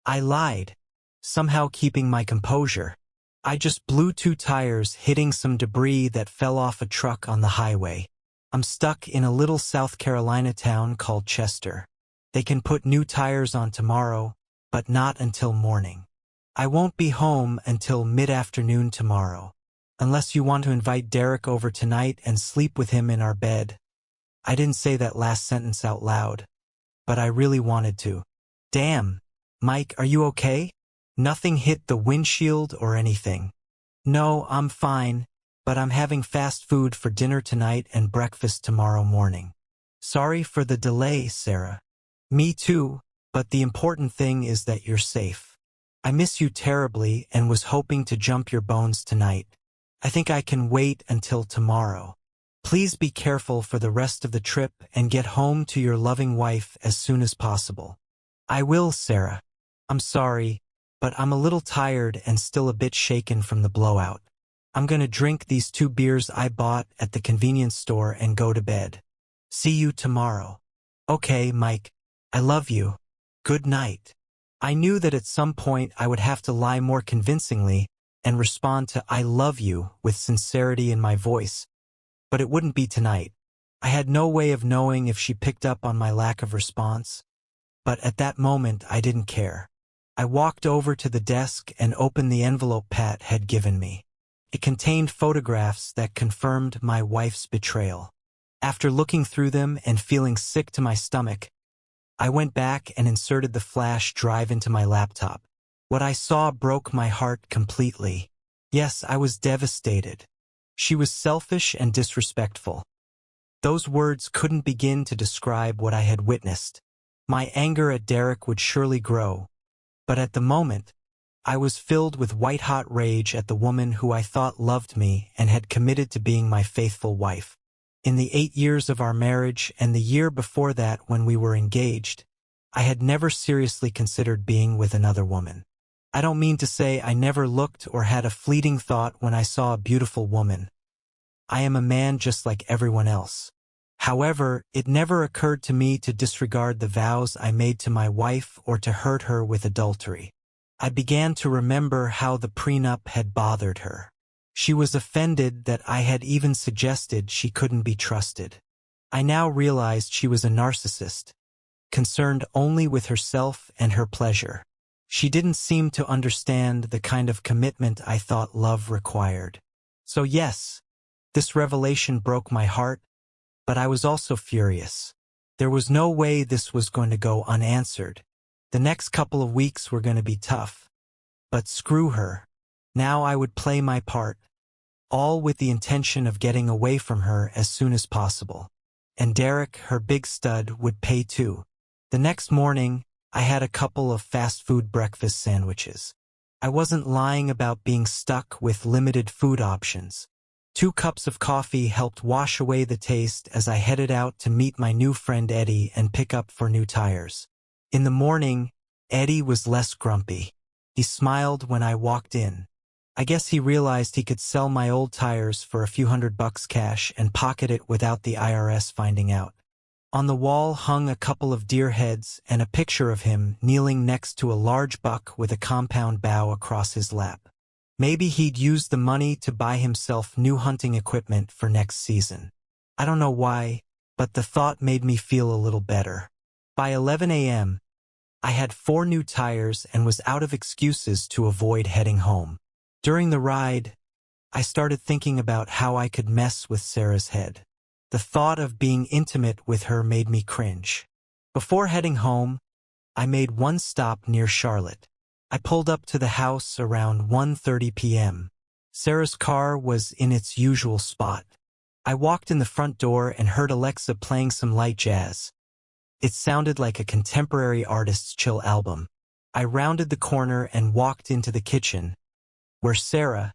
I lied, somehow keeping my composure. "I just blew 2 tires hitting some debris that fell off a truck on the highway. I'm stuck in a little South Carolina town called Chester. They can put new tires on tomorrow, but not until morning. I won't be home until mid-afternoon tomorrow. Unless you want to invite Derek over tonight and sleep with him in our bed." I didn't say that last sentence out loud, but I really wanted to. "Damn, Mike, are you okay? Nothing hit the windshield or anything?" "No, I'm fine, but I'm having fast food for dinner tonight and breakfast tomorrow morning." "Sorry for the delay, Sarah." "Me too, but the important thing is that you're safe. I miss you terribly and was hoping to jump your bones tonight. I think I can wait until tomorrow. Please be careful for the rest of the trip and get home to your loving wife as soon as possible." "I will, Sarah. I'm sorry, but I'm a little tired and still a bit shaken from the blowout. I'm gonna drink these 2 beers I bought at the convenience store and go to bed. See you tomorrow." "Okay, Mike. I love you. Good night." I knew that at some point I would have to lie more convincingly and respond to "I love you" with sincerity in my voice, but it wouldn't be tonight. I had no way of knowing if she picked up on my lack of response, but at that moment I didn't care. I walked over to the desk and opened the envelope Pat had given me. It contained photographs that confirmed my wife's betrayal. After looking through them and feeling sick to my stomach, I went back and inserted the flash drive into my laptop. What I saw broke my heart completely. Yes, I was devastated. She was selfish and disrespectful. Those words couldn't begin to describe what I had witnessed. My anger at Derek would surely grow, but at the moment, I was filled with white-hot rage at the woman who I thought loved me and had committed to being my faithful wife. In the 8 years of our marriage and the year before that when we were engaged, I had never seriously considered being with another woman. I don't mean to say I never looked or had a fleeting thought when I saw a beautiful woman. I am a man just like everyone else. However, it never occurred to me to disregard the vows I made to my wife or to hurt her with adultery. I began to remember how the prenup had bothered her. She was offended that I had even suggested she couldn't be trusted. I now realized she was a narcissist, concerned only with herself and her pleasure. She didn't seem to understand the kind of commitment I thought love required. So yes, this revelation broke my heart, but I was also furious. There was no way this was going to go unanswered. The next couple of weeks were going to be tough. But screw her. Now I would play my part, all with the intention of getting away from her as soon as possible. And Derek, her big stud, would pay too. The next morning, I had a couple of fast food breakfast sandwiches. I wasn't lying about being stuck with limited food options. 2 cups of coffee helped wash away the taste as I headed out to meet my new friend Eddie and pick up for new tires. In the morning, Eddie was less grumpy. He smiled when I walked in. I guess he realized he could sell my old tires for a few $100 cash and pocket it without the IRS finding out. On the wall hung a couple of deer heads and a picture of him kneeling next to a large buck with a compound bow across his lap. Maybe he'd used the money to buy himself new hunting equipment for next season. I don't know why, but the thought made me feel a little better. By 11 a.m., I had 4 new tires and was out of excuses to avoid heading home. During the ride, I started thinking about how I could mess with Sarah's head. The thought of being intimate with her made me cringe. Before heading home, I made one stop near Charlotte. I pulled up to the house around 1:30 p.m. Sarah's car was in its usual spot. I walked in the front door and heard Alexa playing some light jazz. It sounded like a contemporary artist's chill album. I rounded the corner and walked into the kitchen, where Sarah,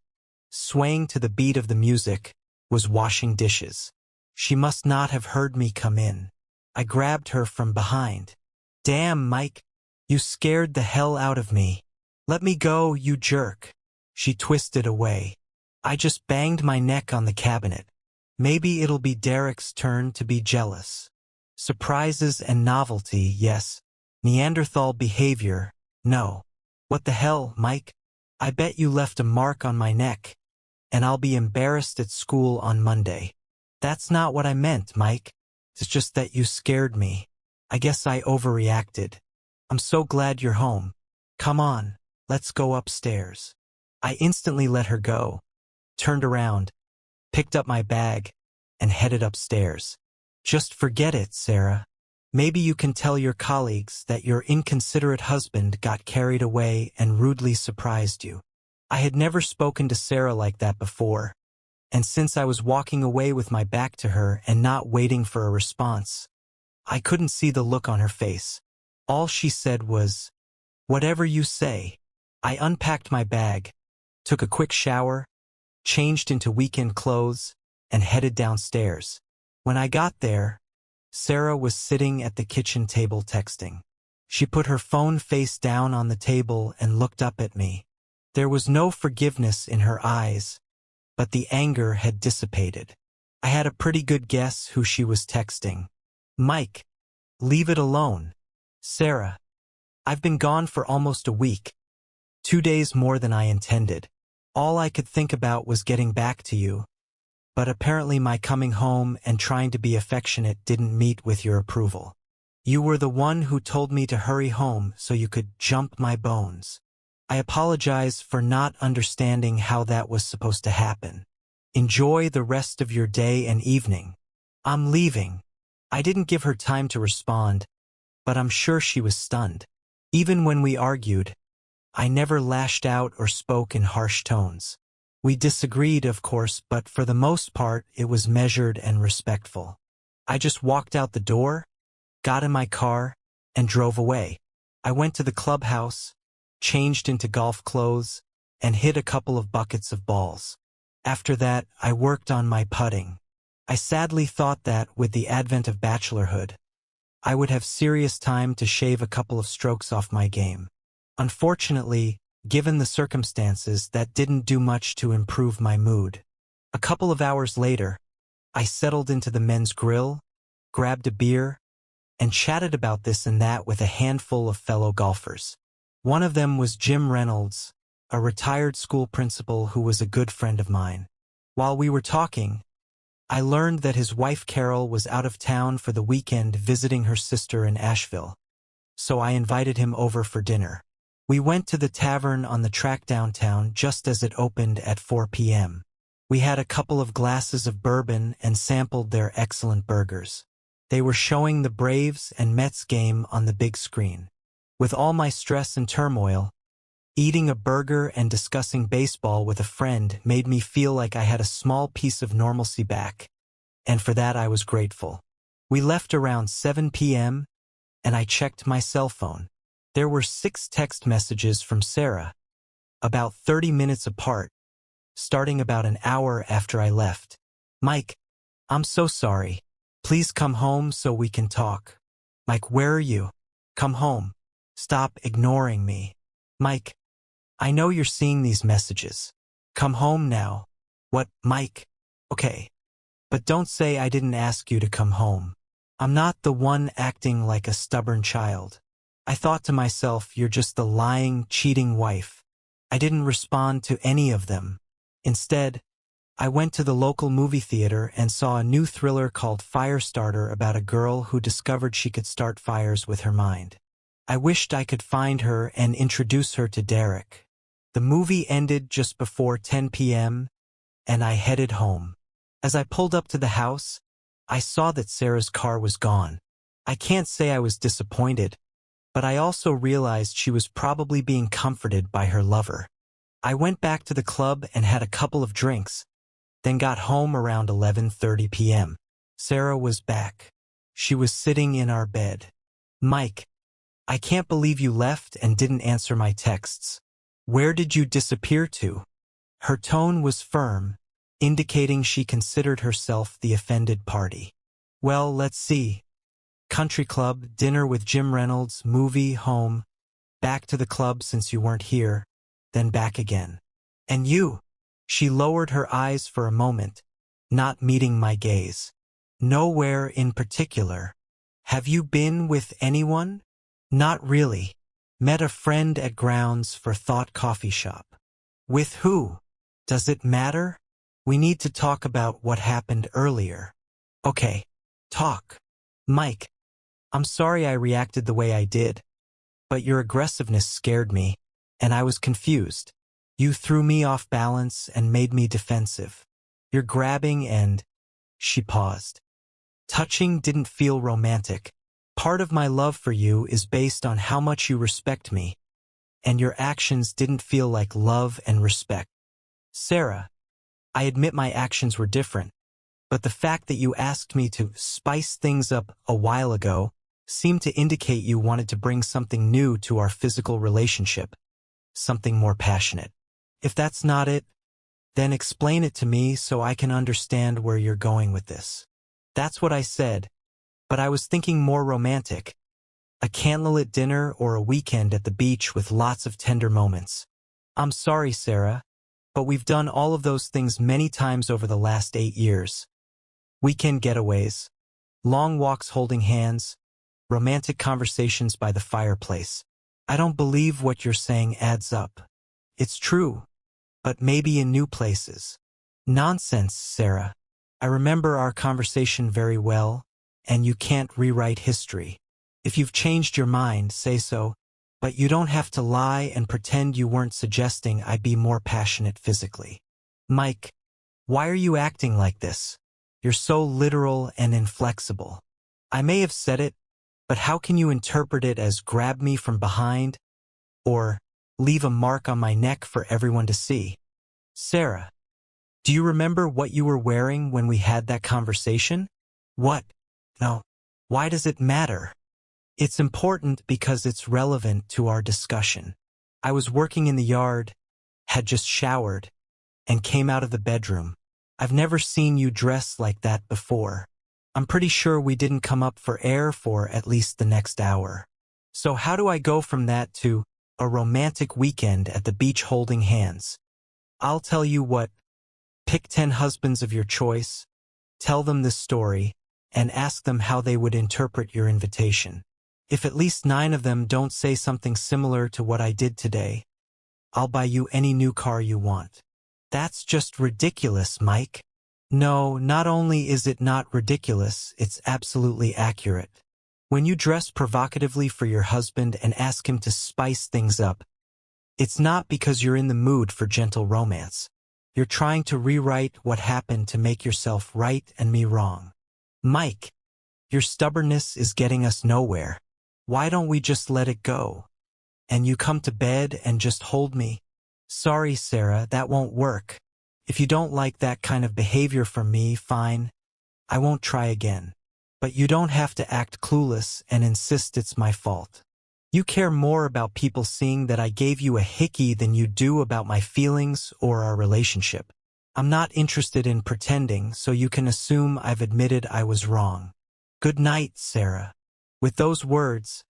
swaying to the beat of the music, was washing dishes. She must not have heard me come in. I grabbed her from behind. "Damn, Mike, you scared the hell out of me. Let me go, you jerk." She twisted away. "I just banged my neck on the cabinet. Maybe it'll be Derek's turn to be jealous. Surprises and novelty, yes. Neanderthal behavior, no. What the hell, Mike? I bet you left a mark on my neck, and I'll be embarrassed at school on Monday." "That's not what I meant, Mike. It's just that you scared me. I guess I overreacted. I'm so glad you're home. Come on, let's go upstairs." I instantly let her go, turned around, picked up my bag, and headed upstairs. "Just forget it, Sarah. Maybe you can tell your colleagues that your inconsiderate husband got carried away and rudely surprised you." I had never spoken to Sarah like that before, and since I was walking away with my back to her and not waiting for a response, I couldn't see the look on her face. All she said was, "Whatever you say." I unpacked my bag, took a quick shower, changed into weekend clothes, and headed downstairs. When I got there, Sarah was sitting at the kitchen table texting. She put her phone face down on the table and looked up at me. There was no forgiveness in her eyes, but the anger had dissipated. I had a pretty good guess who she was texting. "Mike, leave it alone." "Sarah, I've been gone for almost a week. 2 days more than I intended. All I could think about was getting back to you. But apparently my coming home and trying to be affectionate didn't meet with your approval. You were the one who told me to hurry home so you could jump my bones. I apologize for not understanding how that was supposed to happen. Enjoy the rest of your day and evening. I'm leaving." I didn't give her time to respond, but I'm sure she was stunned. Even when we argued, I never lashed out or spoke in harsh tones. We disagreed, of course, but for the most part, it was measured and respectful. I just walked out the door, got in my car, and drove away. I went to the clubhouse, changed into golf clothes, and hit a couple of buckets of balls. After that, I worked on my putting. I sadly thought that, with the advent of bachelorhood, I would have serious time to shave a couple of strokes off my game. Unfortunately, given the circumstances, that didn't do much to improve my mood. A couple of hours later, I settled into the men's grill, grabbed a beer, and chatted about this and that with a handful of fellow golfers. One of them was Jim Reynolds, a retired school principal who was a good friend of mine. While we were talking, I learned that his wife Carol was out of town for the weekend visiting her sister in Asheville, so I invited him over for dinner. We went to the tavern on the track downtown just as it opened at 4 p.m. We had a couple of glasses of bourbon and sampled their excellent burgers. They were showing the Braves and Mets game on the big screen. With all my stress and turmoil, eating a burger and discussing baseball with a friend made me feel like I had a small piece of normalcy back, and for that I was grateful. We left around 7 p.m., and I checked my cell phone. There were 6 text messages from Sarah, about 30 minutes apart, starting about an hour after I left. "Mike, I'm so sorry. Please come home so we can talk." "Mike, where are you? Come home. Stop ignoring me." "Mike, I know you're seeing these messages. Come home now." "What, Mike? Okay. But don't say I didn't ask you to come home. I'm not the one acting like a stubborn child." I thought to myself, you're just the lying, cheating wife. I didn't respond to any of them. Instead, I went to the local movie theater and saw a new thriller called Firestarter about a girl who discovered she could start fires with her mind. I wished I could find her and introduce her to Derek. The movie ended just before 10 p.m., and I headed home. As I pulled up to the house, I saw that Sarah's car was gone. I can't say I was disappointed, but I also realized she was probably being comforted by her lover. I went back to the club and had a couple of drinks, then got home around 11:30 p.m. Sarah was back. She was sitting in our bed. Mike, I can't believe you left and didn't answer my texts. Where did you disappear to? Her tone was firm, indicating she considered herself the offended party. Well, let's see. Country club, dinner with Jim Reynolds, movie, home, back to the club since you weren't here, then back again. And you? She lowered her eyes for a moment, not meeting my gaze. Nowhere in particular. Have you been with anyone? Not really. Met a friend at grounds for Thought Coffee Shop. With who? Does it matter? We need to talk about what happened earlier. Okay, talk. Mike, I'm sorry I reacted the way I did, but your aggressiveness scared me, and I was confused. You threw me off balance and made me defensive. You're grabbing and... She paused. Touching didn't feel romantic. Part of my love for you is based on how much you respect me, and your actions didn't feel like love and respect. Sarah, I admit my actions were different, but the fact that you asked me to spice things up a while ago seemed to indicate you wanted to bring something new to our physical relationship, something more passionate. If that's not it, then explain it to me so I can understand where you're going with this. That's what I said, but I was thinking more romantic. A candlelit dinner or a weekend at the beach with lots of tender moments. I'm sorry, Sarah, but we've done all of those things many times over the last 8 years. Weekend getaways, long walks holding hands, romantic conversations by the fireplace. I don't believe what you're saying adds up. It's true, but maybe in new places. Nonsense, Sarah. I remember our conversation very well, and you can't rewrite history. If you've changed your mind, say so, but you don't have to lie and pretend you weren't suggesting I be more passionate physically. Mike, why are you acting like this? You're so literal and inflexible. I may have said it, but how can you interpret it as grab me from behind or leave a mark on my neck for everyone to see? Sarah, do you remember what you were wearing when we had that conversation? What? No. Why does it matter? It's important because it's relevant to our discussion. I was working in the yard, had just showered, and came out of the bedroom. I've never seen you dress like that before. I'm pretty sure we didn't come up for air for at least the next hour. So how do I go from that to a romantic weekend at the beach holding hands? I'll tell you what, pick 10 husbands of your choice, tell them this story, and ask them how they would interpret your invitation. If at least 9 of them don't say something similar to what I did today, I'll buy you any new car you want. That's just ridiculous, Mike. No, not only is it not ridiculous, it's absolutely accurate. When you dress provocatively for your husband and ask him to spice things up, it's not because you're in the mood for gentle romance. You're trying to rewrite what happened to make yourself right and me wrong. Mike, your stubbornness is getting us nowhere. Why don't we just let it go? And you come to bed and just hold me? Sorry, Sarah, that won't work. If you don't like that kind of behavior from me, fine. I won't try again. But you don't have to act clueless and insist it's my fault. You care more about people seeing that I gave you a hickey than you do about my feelings or our relationship. I'm not interested in pretending, so you can assume I've admitted I was wrong. Good night, Sarah. With those words,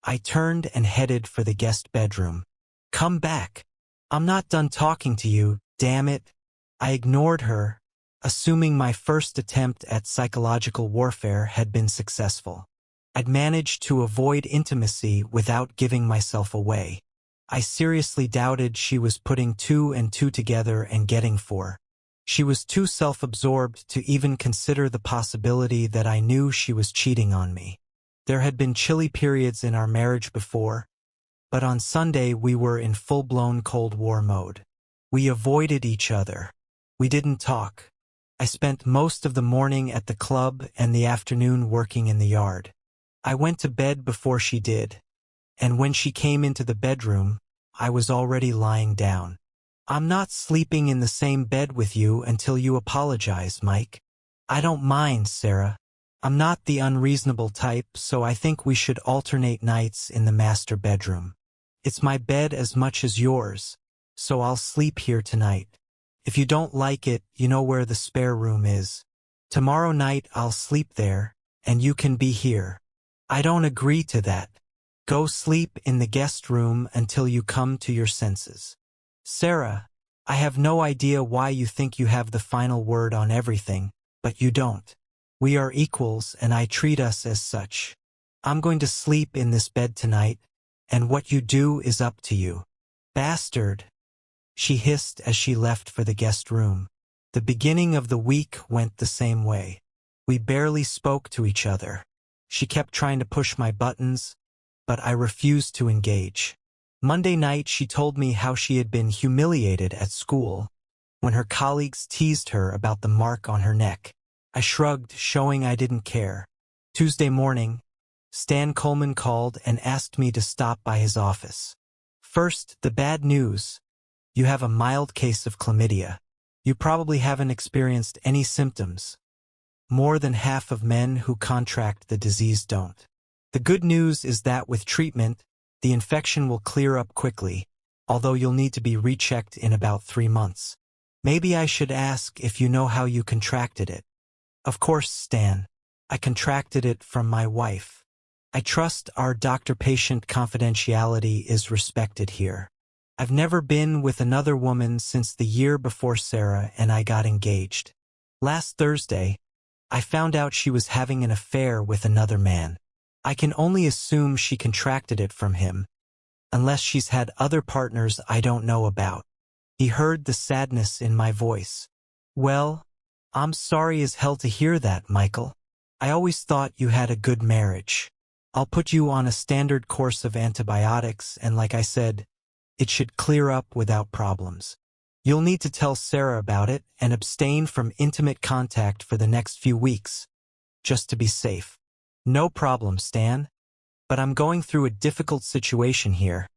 I turned and headed for the guest bedroom. Come back. I'm not done talking to you, damn it. I ignored her, assuming my first attempt at psychological warfare had been successful. I'd managed to avoid intimacy without giving myself away. I seriously doubted she was putting 2 and 2 together and getting 4. She was too self-absorbed to even consider the possibility that I knew she was cheating on me. There had been chilly periods in our marriage before, but on Sunday we were in full-blown Cold War mode. We avoided each other. We didn't talk. I spent most of the morning at the club and the afternoon working in the yard. I went to bed before she did, and when she came into the bedroom, I was already lying down. I'm not sleeping in the same bed with you until you apologize, Mike. I don't mind, Sarah. I'm not the unreasonable type, so I think we should alternate nights in the master bedroom. It's my bed as much as yours, so I'll sleep here tonight. If you don't like it, you know where the spare room is. Tomorrow night I'll sleep there, and you can be here. I don't agree to that. Go sleep in the guest room until you come to your senses. Sarah, I have no idea why you think you have the final word on everything, but you don't. We are equals and I treat us as such. I'm going to sleep in this bed tonight, and what you do is up to you. Bastard, she hissed as she left for the guest room. The beginning of the week went the same way. We barely spoke to each other. She kept trying to push my buttons, but I refused to engage. Monday night she told me how she had been humiliated at school when her colleagues teased her about the mark on her neck. I shrugged, showing I didn't care. Tuesday morning, Stan Coleman called and asked me to stop by his office. First, the bad news. You have a mild case of chlamydia. You probably haven't experienced any symptoms. More than half of men who contract the disease don't. The good news is that with treatment, the infection will clear up quickly, although you'll need to be rechecked in about 3 months. Maybe I should ask if you know how you contracted it. Of course, Stan. I contracted it from my wife. I trust our doctor-patient confidentiality is respected here. I've never been with another woman since the year before Sarah and I got engaged. Last Thursday, I found out she was having an affair with another man. I can only assume she contracted it from him, unless she's had other partners I don't know about. He heard the sadness in my voice. Well, I'm sorry as hell to hear that, Michael. I always thought you had a good marriage. I'll put you on a standard course of antibiotics, and like I said, it should clear up without problems. You'll need to tell Sarah about it and abstain from intimate contact for the next few weeks, just to be safe. No problem, Stan. But I'm going through a difficult situation here,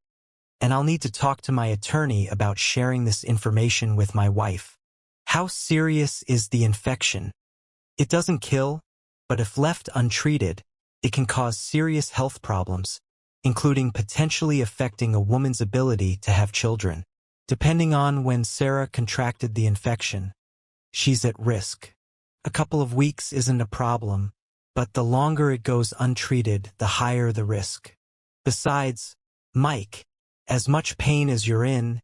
and I'll need to talk to my attorney about sharing this information with my wife. How serious is the infection? It doesn't kill, but if left untreated, it can cause serious health problems, including potentially affecting a woman's ability to have children. Depending on when Sarah contracted the infection, she's at risk. A couple of weeks isn't a problem, but the longer it goes untreated, the higher the risk. Besides, Mike, as much pain as you're in,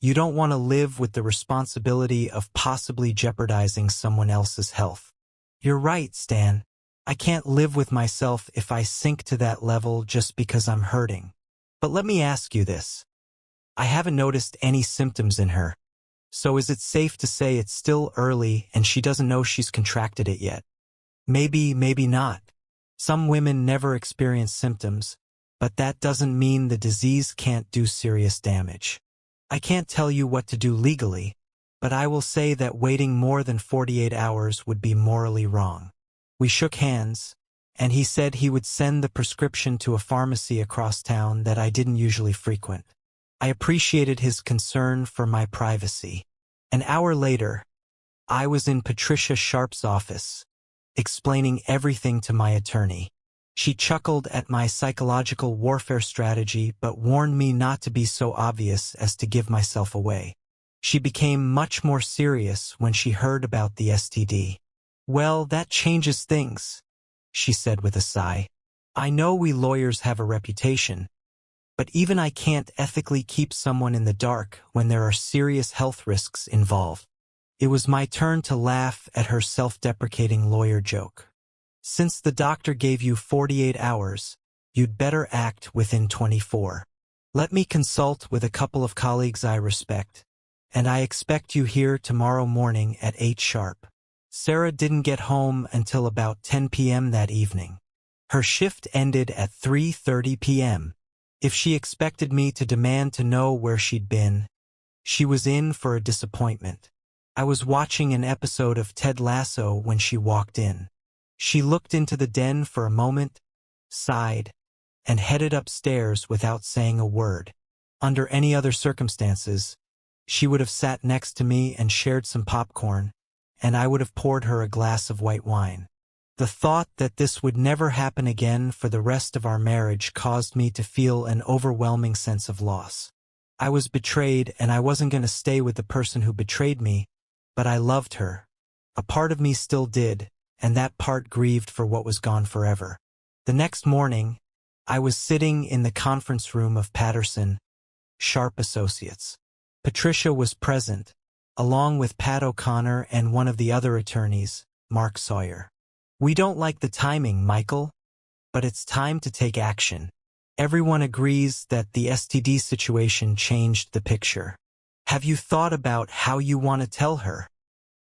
you don't want to live with the responsibility of possibly jeopardizing someone else's health. You're right, Stan. I can't live with myself if I sink to that level just because I'm hurting. But let me ask you this. I haven't noticed any symptoms in her. So is it safe to say it's still early and she doesn't know she's contracted it yet? Maybe, maybe not. Some women never experience symptoms, but that doesn't mean the disease can't do serious damage. I can't tell you what to do legally, but I will say that waiting more than 48 hours would be morally wrong. We shook hands, and he said he would send the prescription to a pharmacy across town that I didn't usually frequent. I appreciated his concern for my privacy. An hour later, I was in Patricia Sharp's office, explaining everything to my attorney. She chuckled at my psychological warfare strategy but warned me not to be so obvious as to give myself away. She became much more serious when she heard about the STD. Well, that changes things, she said with a sigh. I know we lawyers have a reputation, but even I can't ethically keep someone in the dark when there are serious health risks involved. It was my turn to laugh at her self-deprecating lawyer joke. Since the doctor gave you 48 hours, you'd better act within 24. Let me consult with a couple of colleagues I respect, and I expect you here tomorrow morning at 8 sharp. Sarah didn't get home until about 10 p.m. that evening. Her shift ended at 3:30 p.m. If she expected me to demand to know where she'd been, she was in for a disappointment. I was watching an episode of Ted Lasso when she walked in. She looked into the den for a moment, sighed, and headed upstairs without saying a word. Under any other circumstances, she would have sat next to me and shared some popcorn, and I would have poured her a glass of white wine. The thought that this would never happen again for the rest of our marriage caused me to feel an overwhelming sense of loss. I was betrayed, and I wasn't going to stay with the person who betrayed me, but I loved her. A part of me still did, and that part grieved for what was gone forever. The next morning, I was sitting in the conference room of Patterson, Sharp Associates. Patricia was present, along with Pat O'Connor and one of the other attorneys, Mark Sawyer. "We don't like the timing, Michael, but it's time to take action. Everyone agrees that the STD situation changed the picture. Have you thought about how you want to tell her?"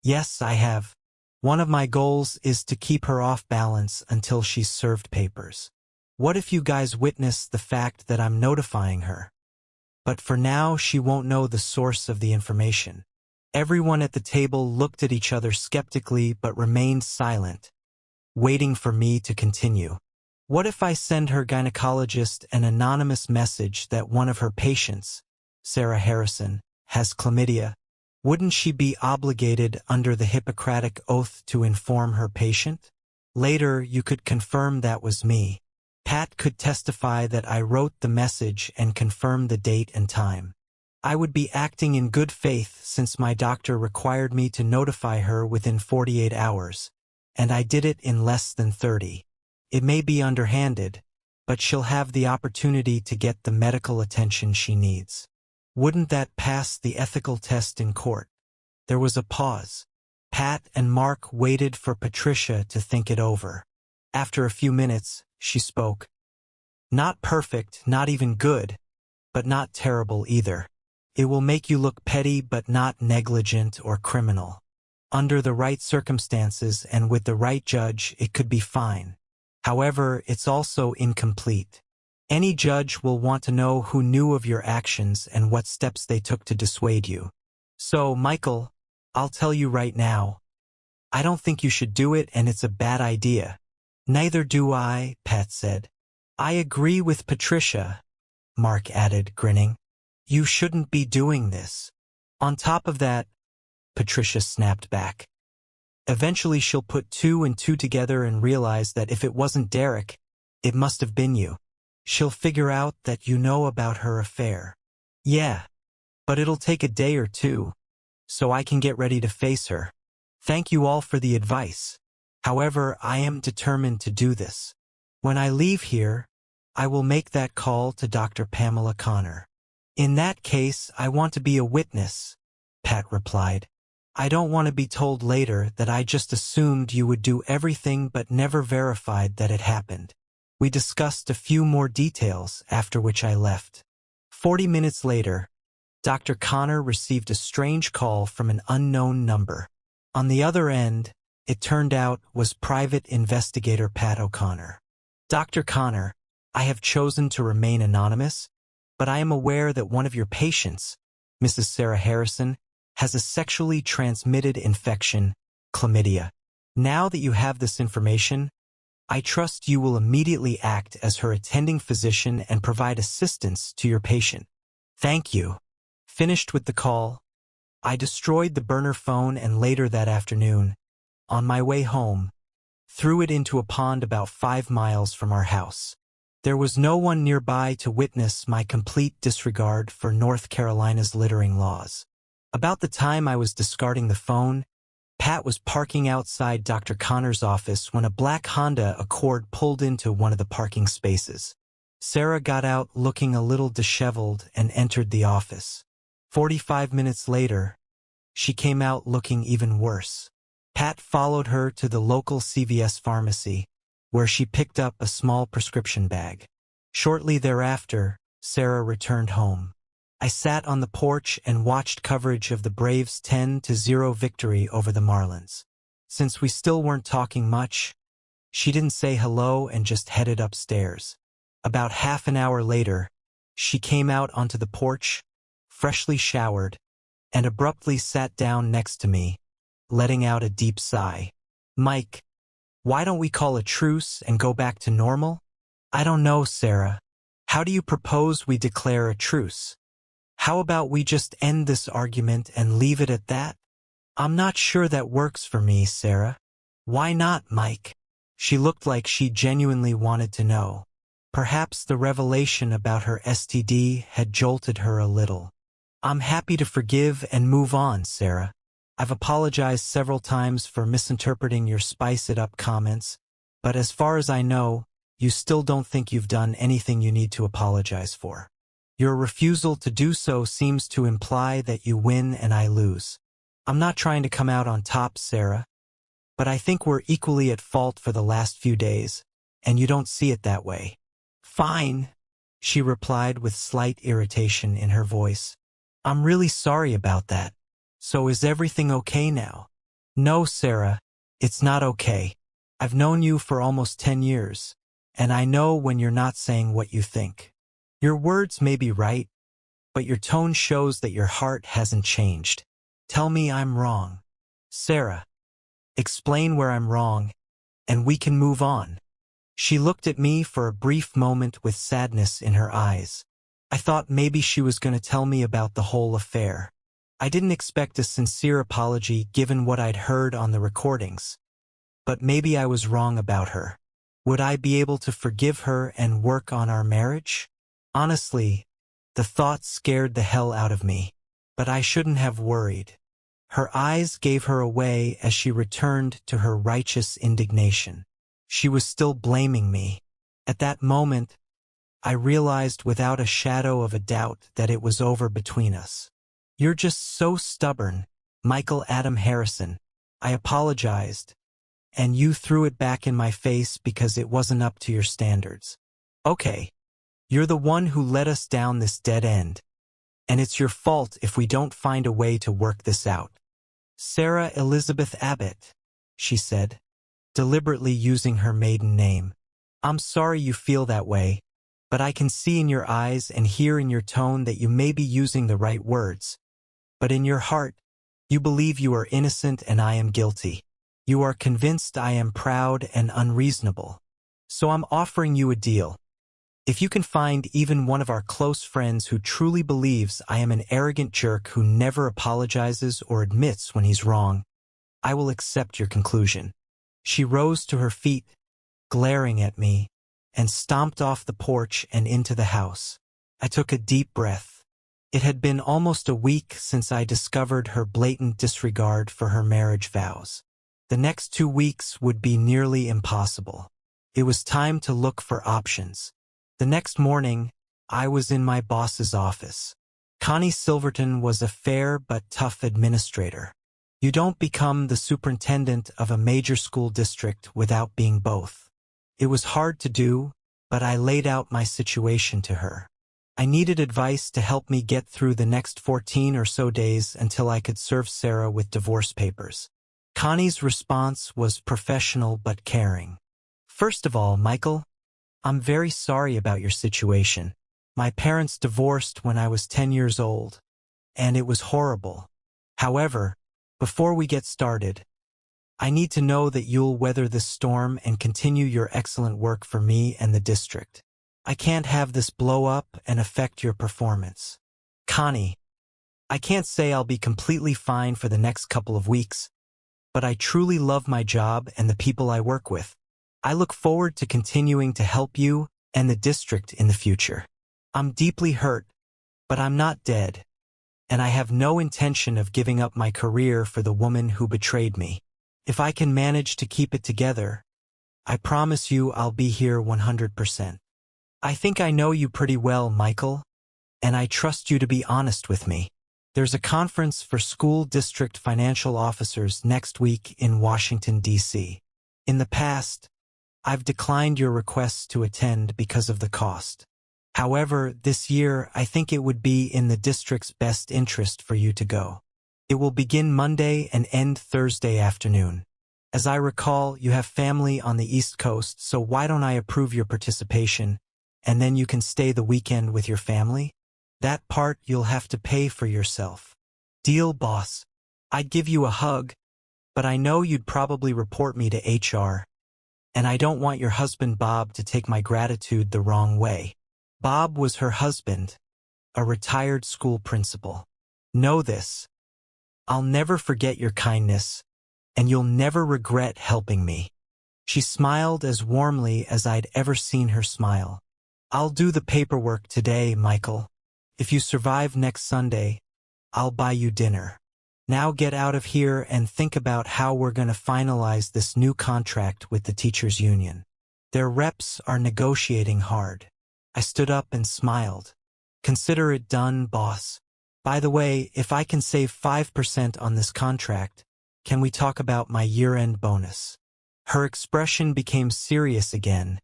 "Yes, I have. One of my goals is to keep her off balance until she's served papers. What if you guys witness the fact that I'm notifying her? But for now, she won't know the source of the information." Everyone at the table looked at each other skeptically but remained silent, waiting for me to continue. "What if I send her gynecologist an anonymous message that one of her patients, Sarah Harrison, has chlamydia? Wouldn't she be obligated under the Hippocratic Oath to inform her patient? Later, you could confirm that was me. Pat could testify that I wrote the message and confirm the date and time. I would be acting in good faith since my doctor required me to notify her within 48 hours, and I did it in less than 30. It may be underhanded, but she'll have the opportunity to get the medical attention she needs. Wouldn't that pass the ethical test in court?" There was a pause. Pat and Mark waited for Patricia to think it over. After a few minutes, she spoke. "Not perfect, not even good, but not terrible either. It will make you look petty but not negligent or criminal. Under the right circumstances and with the right judge, it could be fine. However, it's also incomplete. Any judge will want to know who knew of your actions and what steps they took to dissuade you. So, Michael, I'll tell you right now, I don't think you should do it, and it's a bad idea." "Neither do I," Pat said. "I agree with Patricia," Mark added, grinning. "You shouldn't be doing this. On top of that," Patricia snapped back, "eventually she'll put two and two together and realize that if it wasn't Derek, it must have been you. She'll figure out that you know about her affair." "Yeah, but it'll take a day or two, so I can get ready to face her. Thank you all for the advice. However, I am determined to do this. When I leave here, I will make that call to Dr. Pamela Connor." "In that case, I want to be a witness," Pat replied. "I don't want to be told later that I just assumed you would do everything but never verified that it happened." We discussed a few more details, after which I left. 40 minutes later, Dr. Connor received a strange call from an unknown number. On the other end, it turned out, was Private Investigator Pat O'Connor. "Dr. Connor, I have chosen to remain anonymous, but I am aware that one of your patients, Mrs. Sarah Harrison, has a sexually transmitted infection, chlamydia. Now that you have this information, I trust you will immediately act as her attending physician and provide assistance to your patient. Thank you." Finished with the call, I destroyed the burner phone and later that afternoon, on my way home, threw it into a pond about 5 miles from our house. There was no one nearby to witness my complete disregard for North Carolina's littering laws. About the time I was discarding the phone, Pat was parking outside Dr. Connor's office when a black Honda Accord pulled into one of the parking spaces. Sarah got out looking a little disheveled and entered the office. 45 minutes later, she came out looking even worse. Pat followed her to the local CVS pharmacy, where she picked up a small prescription bag. Shortly thereafter, Sarah returned home. I sat on the porch and watched coverage of the Braves' 10-0 victory over the Marlins. Since we still weren't talking much, she didn't say hello and just headed upstairs. About half an hour later, she came out onto the porch, freshly showered, and abruptly sat down next to me, letting out a deep sigh. Mike, why don't we call a truce and go back to normal? I don't know, Sarah. How do you propose we declare a truce? How about we just end this argument and leave it at that? I'm not sure that works for me, Sarah. Why not, Mike? She looked like she genuinely wanted to know. Perhaps the revelation about her STD had jolted her a little. I'm happy to forgive and move on, Sarah. I've apologized several times for misinterpreting your spice-it-up comments, but as far as I know, you still don't think you've done anything you need to apologize for. Your refusal to do so seems to imply that you win and I lose. I'm not trying to come out on top, Sarah, but I think we're equally at fault for the last few days, and you don't see it that way. Fine, she replied with slight irritation in her voice. I'm really sorry about that. So is everything okay now? No, Sarah, it's not okay. I've known you for almost 10 years, and I know when you're not saying what you think. Your words may be right, but your tone shows that your heart hasn't changed. Tell me I'm wrong. Sarah, explain where I'm wrong, and we can move on. She looked at me for a brief moment with sadness in her eyes. I thought maybe she was going to tell me about the whole affair. I didn't expect a sincere apology given what I'd heard on the recordings. But maybe I was wrong about her. Would I be able to forgive her and work on our marriage? Honestly, the thought scared the hell out of me. But I shouldn't have worried. Her eyes gave her away as she returned to her righteous indignation. She was still blaming me. At that moment, I realized without a shadow of a doubt that it was over between us. You're just so stubborn, Michael Adam Harrison. I apologized, and you threw it back in my face because it wasn't up to your standards. Okay, you're the one who led us down this dead end, and it's your fault if we don't find a way to work this out. Sarah Elizabeth Abbott, she said, deliberately using her maiden name. I'm sorry you feel that way, but I can see in your eyes and hear in your tone that you may be using the right words. But in your heart, you believe you are innocent and I am guilty. You are convinced I am proud and unreasonable. So I'm offering you a deal. If you can find even one of our close friends who truly believes I am an arrogant jerk who never apologizes or admits when he's wrong, I will accept your conclusion. She rose to her feet, glaring at me, and stomped off the porch and into the house. I took a deep breath. It had been almost a week since I discovered her blatant disregard for her marriage vows. The next 2 weeks would be nearly impossible. It was time to look for options. The next morning, I was in my boss's office. Connie Silverton was a fair but tough administrator. You don't become the superintendent of a major school district without being both. It was hard to do, but I laid out my situation to her. I needed advice to help me get through the next 14 or so days until I could serve Sarah with divorce papers. Connie's response was professional but caring. First of all, Michael, I'm very sorry about your situation. My parents divorced when I was 10 years old, and it was horrible. However, before we get started, I need to know that you'll weather this storm and continue your excellent work for me and the district. I can't have this blow up and affect your performance. Connie, I can't say I'll be completely fine for the next couple of weeks, but I truly love my job and the people I work with. I look forward to continuing to help you and the district in the future. I'm deeply hurt, but I'm not dead, and I have no intention of giving up my career for the woman who betrayed me. If I can manage to keep it together, I promise you I'll be here 100%. I think I know you pretty well, Michael, and I trust you to be honest with me. There's a conference for school district financial officers next week in Washington, D.C. In the past, I've declined your requests to attend because of the cost. However, this year I think it would be in the district's best interest for you to go. It will begin Monday and end Thursday afternoon. As I recall, you have family on the East Coast, so why don't I approve your participation, and then you can stay the weekend with your family? That part you'll have to pay for yourself. Deal, boss. I'd give you a hug, but I know you'd probably report me to HR, and I don't want your husband Bob to take my gratitude the wrong way. Bob was her husband, a retired school principal. Know this. I'll never forget your kindness, and you'll never regret helping me. She smiled as warmly as I'd ever seen her smile. I'll do the paperwork today, Michael. If you survive next Sunday, I'll buy you dinner. Now get out of here and think about how we're going to finalize this new contract with the teachers' union. Their reps are negotiating hard. I stood up and smiled. Consider it done, boss. By the way, if I can save 5% on this contract, can we talk about my year-end bonus? Her expression became serious again,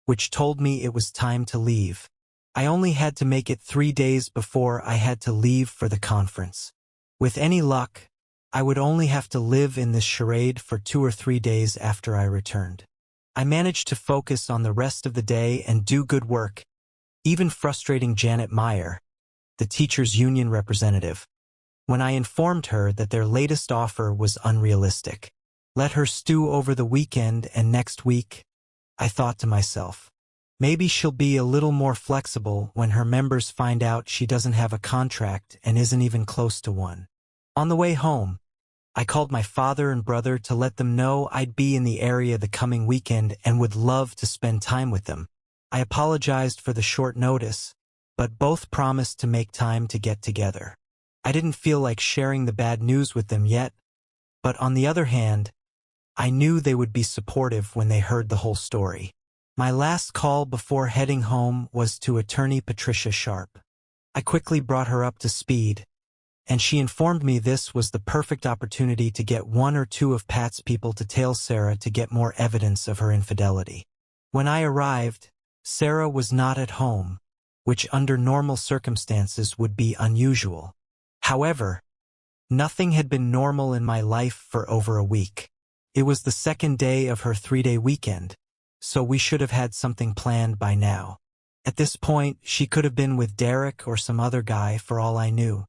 which told me it was time to leave. I only had to make it 3 days before I had to leave for the conference. With any luck, I would only have to live in this charade for 2 or 3 days after I returned. I managed to focus on the rest of the day and do good work, even frustrating Janet Meyer, the teachers' union representative, when I informed her that their latest offer was unrealistic. Let her stew over the weekend, and next week, I thought to myself, maybe she'll be a little more flexible when her members find out she doesn't have a contract and isn't even close to one. On the way home, I called my father and brother to let them know I'd be in the area the coming weekend and would love to spend time with them. I apologized for the short notice, but both promised to make time to get together. I didn't feel like sharing the bad news with them yet, but on the other hand, I knew they would be supportive when they heard the whole story. My last call before heading home was to attorney Patricia Sharp. I quickly brought her up to speed, and she informed me this was the perfect opportunity to get 1 or 2 of Pat's people to tail Sarah to get more evidence of her infidelity. When I arrived, Sarah was not at home, which under normal circumstances would be unusual. However, nothing had been normal in my life for over a week. It was the second day of her 3-day weekend, so we should have had something planned by now. At this point, she could have been with Derek or some other guy for all I knew.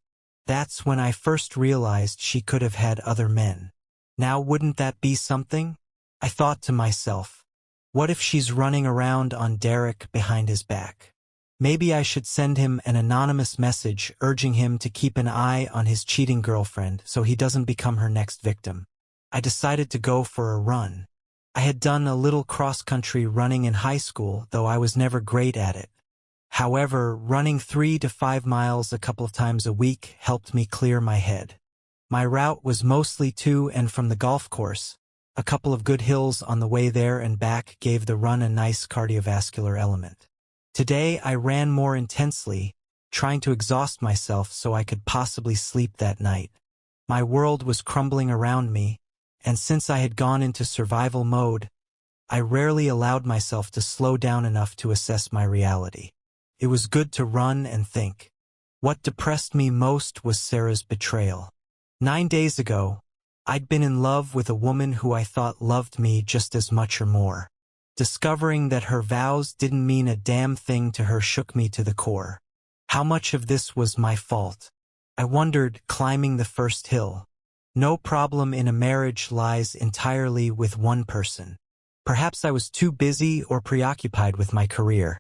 That's when I first realized she could have had other men. Now wouldn't that be something? I thought to myself, what if she's running around on Derek behind his back? Maybe I should send him an anonymous message urging him to keep an eye on his cheating girlfriend so he doesn't become her next victim. I decided to go for a run. I had done a little cross-country running in high school, though I was never great at it. However, running 3 to 5 miles a couple of times a week helped me clear my head. My route was mostly to and from the golf course. A couple of good hills on the way there and back gave the run a nice cardiovascular element. Today I ran more intensely, trying to exhaust myself so I could possibly sleep that night. My world was crumbling around me, and since I had gone into survival mode, I rarely allowed myself to slow down enough to assess my reality. It was good to run and think. What depressed me most was Sarah's betrayal. 9 days ago, I'd been in love with a woman who I thought loved me just as much or more. Discovering that her vows didn't mean a damn thing to her shook me to the core. How much of this was my fault? I wondered, climbing the first hill. No problem in a marriage lies entirely with one person. Perhaps I was too busy or preoccupied with my career,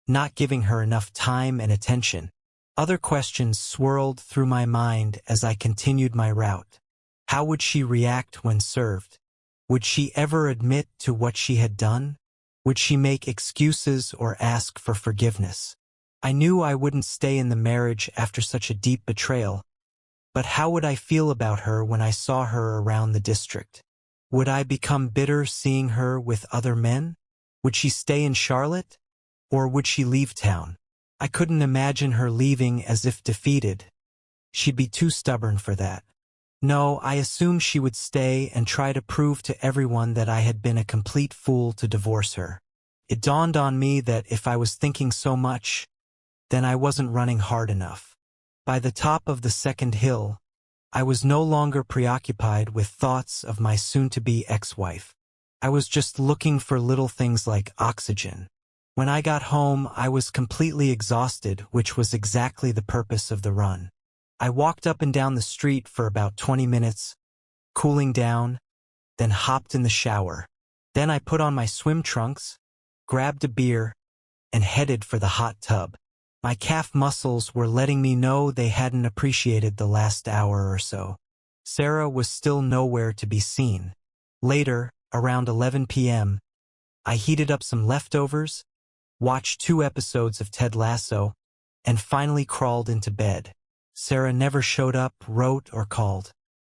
not giving her enough time and attention. Other questions swirled through my mind as I continued my route. How would she react when served? Would she ever admit to what she had done? Would she make excuses or ask for forgiveness? I knew I wouldn't stay in the marriage after such a deep betrayal, but how would I feel about her when I saw her around the district? Would I become bitter seeing her with other men? Would she stay in Charlotte? Or would she leave town? I couldn't imagine her leaving as if defeated. She'd be too stubborn for that. No, I assumed she would stay and try to prove to everyone that I had been a complete fool to divorce her. It dawned on me that if I was thinking so much, then I wasn't running hard enough. By the top of the second hill, I was no longer preoccupied with thoughts of my soon-to-be ex-wife. I was just looking for little things like oxygen. When I got home, I was completely exhausted, which was exactly the purpose of the run. I walked up and down the street for about 20 minutes, cooling down, then hopped in the shower. Then I put on my swim trunks, grabbed a beer, and headed for the hot tub. My calf muscles were letting me know they hadn't appreciated the last hour or so. Sarah was still nowhere to be seen. Later, around 11 p.m., I heated up some leftovers, watched 2 episodes of Ted Lasso, and finally crawled into bed. Sarah never showed up, wrote, or called.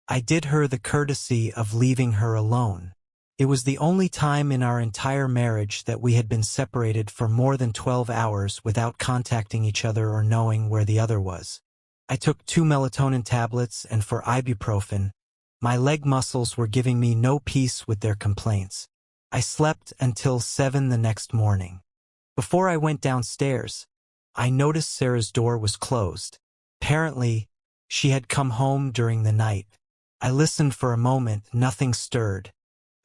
I did her the courtesy of leaving her alone. It was the only time in our entire marriage that we had been separated for more than 12 hours without contacting each other or knowing where the other was. I took 2 melatonin tablets, and for ibuprofen, my leg muscles were giving me no peace with their complaints. I slept until 7 the next morning. Before I went downstairs, I noticed Sarah's door was closed. Apparently, she had come home during the night. I listened for a moment, nothing stirred.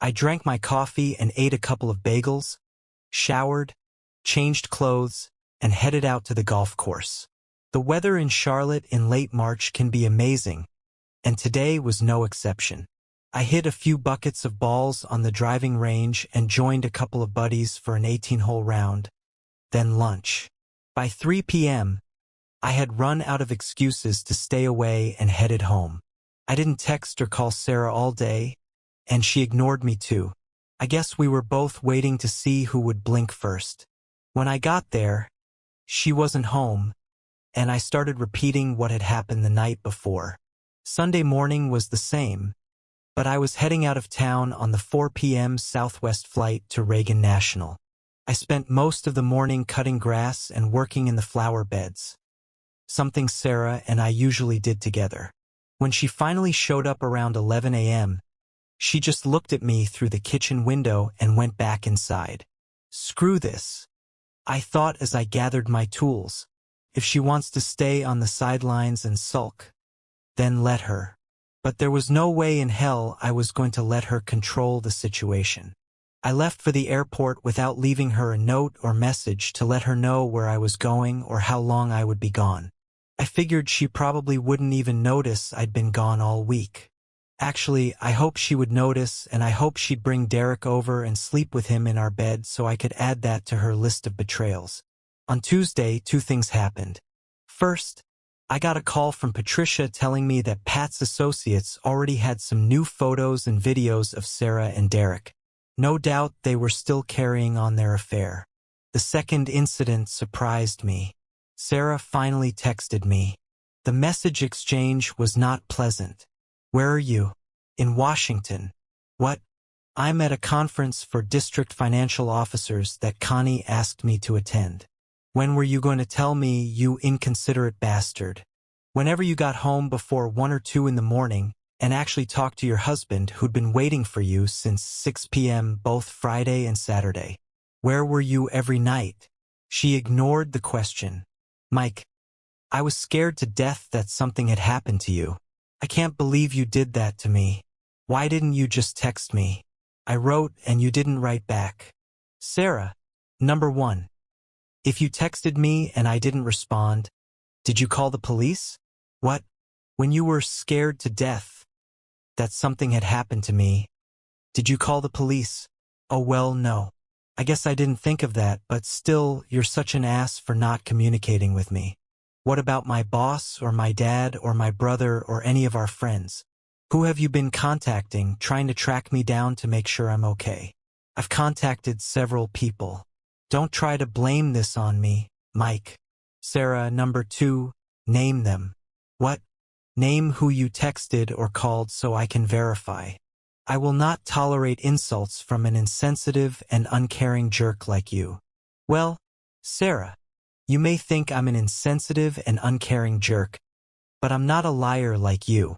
I drank my coffee and ate a couple of bagels, showered, changed clothes, and headed out to the golf course. The weather in Charlotte in late March can be amazing, and today was no exception. I hit a few buckets of balls on the driving range and joined a couple of buddies for an 18-hole round, then lunch. By 3 p.m., I had run out of excuses to stay away and headed home. I didn't text or call Sarah all day, and she ignored me too. I guess we were both waiting to see who would blink first. When I got there, she wasn't home, and I started repeating what had happened the night before. Sunday morning was the same, but I was heading out of town on the 4 p.m. Southwest flight to Reagan National. I spent most of the morning cutting grass and working in the flower beds, something Sarah and I usually did together. When she finally showed up around 11 a.m., she just looked at me through the kitchen window and went back inside. Screw this, I thought as I gathered my tools. If she wants to stay on the sidelines and sulk, then let her. But there was no way in hell I was going to let her control the situation. I left for the airport without leaving her a note or message to let her know where I was going or how long I would be gone. I figured she probably wouldn't even notice I'd been gone all week. Actually, I hoped she would notice, and I hoped she'd bring Derek over and sleep with him in our bed so I could add that to her list of betrayals. On Tuesday, 2 things happened. First, I got a call from Patricia telling me that Pat's associates already had some new photos and videos of Sarah and Derek. No doubt they were still carrying on their affair. The second incident surprised me. Sarah finally texted me. The message exchange was not pleasant. Where are you? In Washington. What? I'm at a conference for district financial officers that Connie asked me to attend. When were you going to tell me, you inconsiderate bastard? Whenever you got home before 1 or 2 in the morning and actually talked to your husband who'd been waiting for you since 6 p.m. both Friday and Saturday. Where were you every night? She ignored the question. Mike, I was scared to death that something had happened to you. I can't believe you did that to me. Why didn't you just text me? I wrote and you didn't write back. Sarah, number 1. If you texted me and I didn't respond, did you call the police? What? When you were scared to death that something had happened to me, did you call the police? Oh well, no. I guess I didn't think of that, but still, you're such an ass for not communicating with me. What about my boss or my dad or my brother or any of our friends? Who have you been contacting, trying to track me down to make sure I'm okay? I've contacted several people. Don't try to blame this on me, Mike. Sarah, number 2, name them. What? Name who you texted or called so I can verify. I will not tolerate insults from an insensitive and uncaring jerk like you. Well, Sarah, you may think I'm an insensitive and uncaring jerk, but I'm not a liar like you.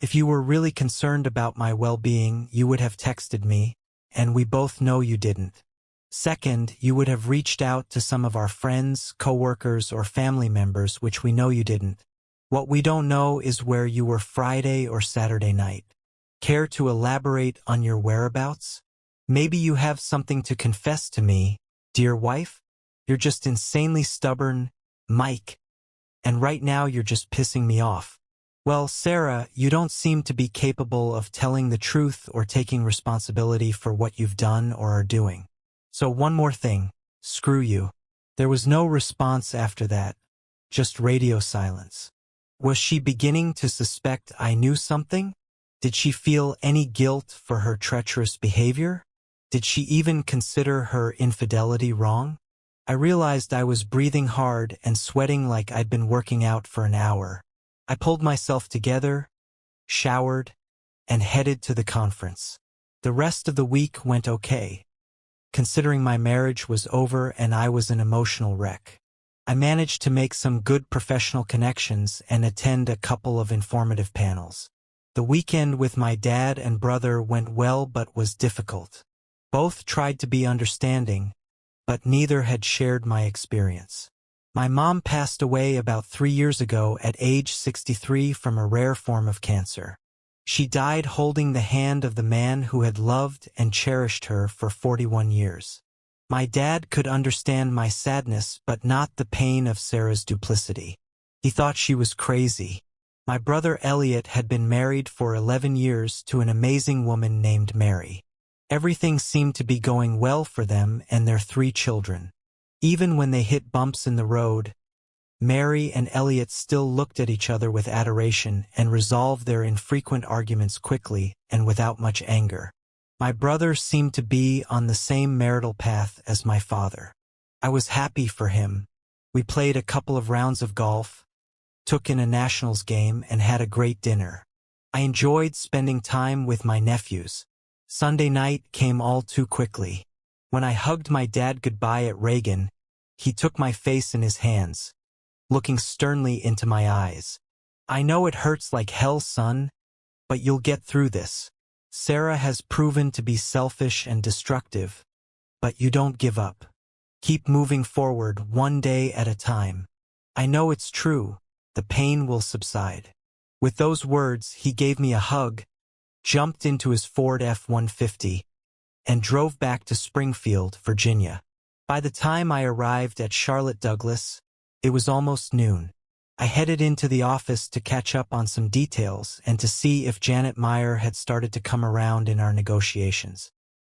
If you were really concerned about my well-being, you would have texted me, and we both know you didn't. Second, you would have reached out to some of our friends, coworkers, or family members, which we know you didn't. What we don't know is where you were Friday or Saturday night. Care to elaborate on your whereabouts? Maybe you have something to confess to me, dear wife? You're just insanely stubborn, Mike. And right now you're just pissing me off. Well, Sarah, you don't seem to be capable of telling the truth or taking responsibility for what you've done or are doing. So one more thing, screw you. There was no response after that, just radio silence. Was she beginning to suspect I knew something? Did she feel any guilt for her treacherous behavior? Did she even consider her infidelity wrong? I realized I was breathing hard and sweating like I'd been working out for an hour. I pulled myself together, showered, and headed to the conference. The rest of the week went okay, considering my marriage was over and I was an emotional wreck. I managed to make some good professional connections and attend a couple of informative panels. The weekend with my dad and brother went well but was difficult. Both tried to be understanding, but neither had shared my experience. My mom passed away about 3 years ago at age 63 from a rare form of cancer. She died holding the hand of the man who had loved and cherished her for 41 years. My dad could understand my sadness but not the pain of Sarah's duplicity. He thought she was crazy. My brother Elliot had been married for 11 years to an amazing woman named Mary. Everything seemed to be going well for them and their 3 children. Even when they hit bumps in the road, Mary and Elliot still looked at each other with adoration and resolved their infrequent arguments quickly and without much anger. My brother seemed to be on the same marital path as my father. I was happy for him. We played a couple of rounds of golf, took in a nationals game, and had a great dinner. I enjoyed spending time with my nephews. Sunday night came all too quickly. When I hugged my dad goodbye at Reagan, he took my face in his hands, looking sternly into my eyes. I know it hurts like hell, son, but you'll get through this. Sarah has proven to be selfish and destructive, but you don't give up. Keep moving forward one day at a time. I know it's true. The pain will subside. With those words, he gave me a hug, jumped into his Ford F-150, and drove back to Springfield, Virginia. By the time I arrived at Charlotte Douglas, it was almost noon. I headed into the office to catch up on some details and to see if Janet Meyer had started to come around in our negotiations.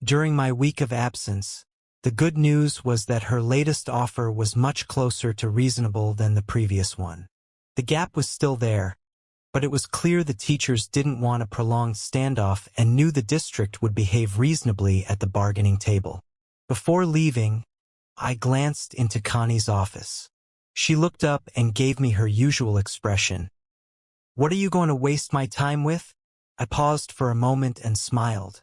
During my week of absence, the good news was that her latest offer was much closer to reasonable than the previous one. The gap was still there, but it was clear the teachers didn't want a prolonged standoff and knew the district would behave reasonably at the bargaining table. Before leaving, I glanced into Connie's office. She looked up and gave me her usual expression. "What are you going to waste my time with?" I paused for a moment and smiled.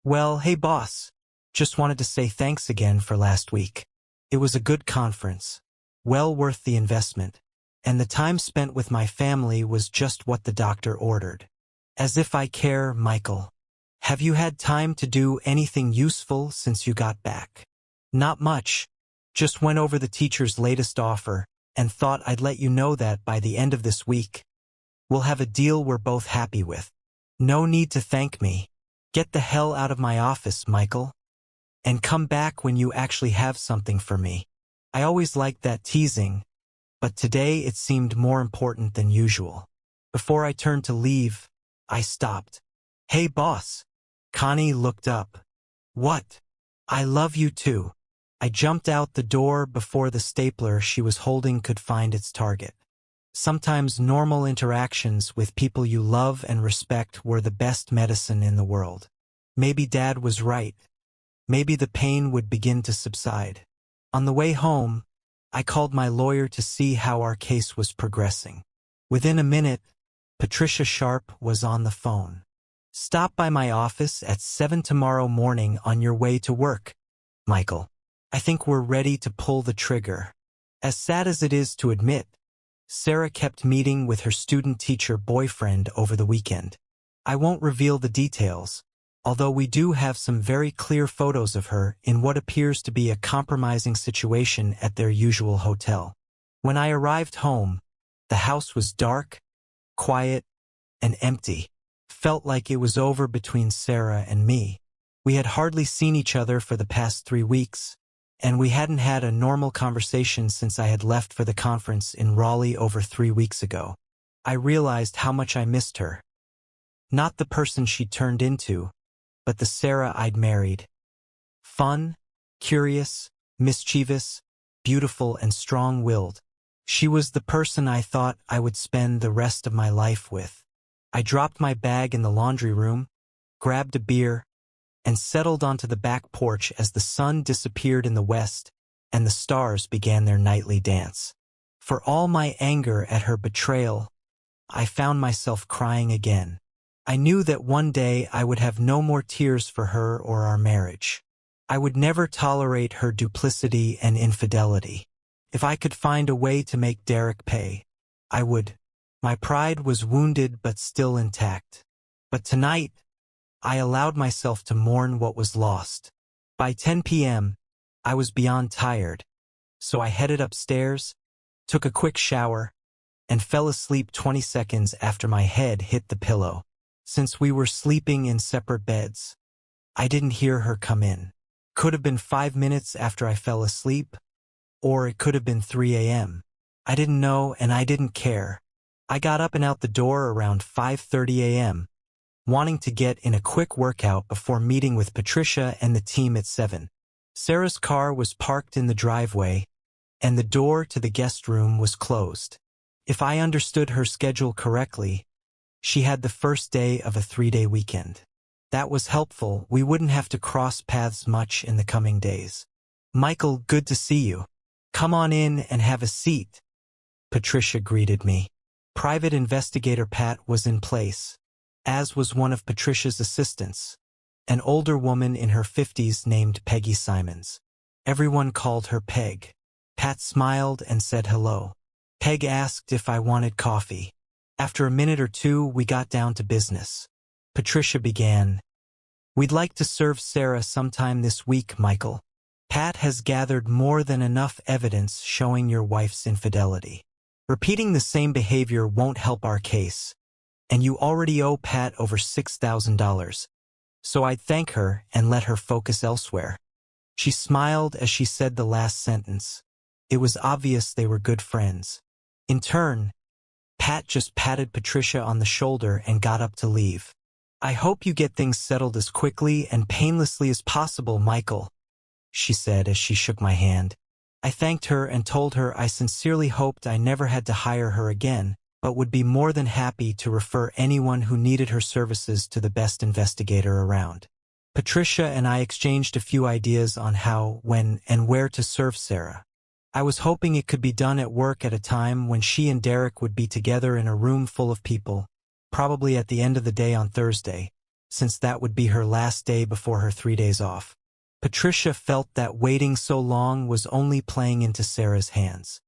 "Well, hey boss, just wanted to say thanks again for last week. It was a good conference, well worth the investment, and the time spent with my family was just what the doctor ordered." "As if I care, Michael. Have you had time to do anything useful since you got back?" "Not much. Just went over the teacher's latest offer and thought I'd let you know that by the end of this week, we'll have a deal we're both happy with." "No need to thank me. Get the hell out of my office, Michael, and come back when you actually have something for me." I always liked that teasing, but today it seemed more important than usual. Before I turned to leave, I stopped. "Hey boss." Connie looked up. "What?" "I love you too." I jumped out the door before the stapler she was holding could find its target. Sometimes normal interactions with people you love and respect were the best medicine in the world. Maybe Dad was right. Maybe the pain would begin to subside. On the way home, I called my lawyer to see how our case was progressing. Within a minute, Patricia Sharp was on the phone. "Stop by my office at 7 tomorrow morning on your way to work, Michael. I think we're ready to pull the trigger." As sad as it is to admit, Sarah kept meeting with her student-teacher boyfriend over the weekend. I won't reveal the details, although we do have some very clear photos of her in what appears to be a compromising situation at their usual hotel. When I arrived home, the house was dark, quiet, and empty. Felt like it was over between Sarah and me. We had hardly seen each other for the past 3 weeks, and we hadn't had a normal conversation since I had left for the conference in Raleigh over 3 weeks ago. I realized how much I missed her. Not the person she'd turned into, but the Sarah I'd married. Fun, curious, mischievous, beautiful and strong-willed. She was the person I thought I would spend the rest of my life with. I dropped my bag in the laundry room, grabbed a beer, and settled onto the back porch as the sun disappeared in the west and the stars began their nightly dance. For all my anger at her betrayal, I found myself crying again. I knew that one day I would have no more tears for her or our marriage. I would never tolerate her duplicity and infidelity. If I could find a way to make Derek pay, I would. My pride was wounded but still intact. But tonight, I allowed myself to mourn what was lost. By 10 p.m., I was beyond tired, so I headed upstairs, took a quick shower, and fell asleep 20 seconds after my head hit the pillow. Since we were sleeping in separate beds, I didn't hear her come in. Could have been 5 minutes after I fell asleep, or it could have been 3 a.m. I didn't know and I didn't care. I got up and out the door around 5:30 a.m., wanting to get in a quick workout before meeting with Patricia and the team at 7. Sarah's car was parked in the driveway, and the door to the guest room was closed. If I understood her schedule correctly, she had the first day of a 3-day weekend. That was helpful. We wouldn't have to cross paths much in the coming days. "Michael, good to see you. Come on in and have a seat," Patricia greeted me. Private investigator Pat was in place, as was one of Patricia's assistants, an older woman in her 50s named Peggy Simons. Everyone called her Peg. Pat smiled and said hello. Peg asked if I wanted coffee. After a minute or two, we got down to business. Patricia began, "We'd like to serve Sarah sometime this week, Michael. Pat has gathered more than enough evidence showing your wife's infidelity. Repeating the same behavior won't help our case, and you already owe Pat over $6,000, so I'd thank her and let her focus elsewhere." She smiled as she said the last sentence. It was obvious they were good friends. In turn, Pat just patted Patricia on the shoulder and got up to leave. "I hope you get things settled as quickly and painlessly as possible, Michael," she said as she shook my hand. I thanked her and told her I sincerely hoped I never had to hire her again, but would be more than happy to refer anyone who needed her services to the best investigator around. Patricia and I exchanged a few ideas on how, when, and where to serve Sarah. I was hoping it could be done at work at a time when she and Derek would be together in a room full of people, probably at the end of the day on Thursday, since that would be her last day before her 3 days off. Patricia felt that waiting so long was only playing into Sarah's hands.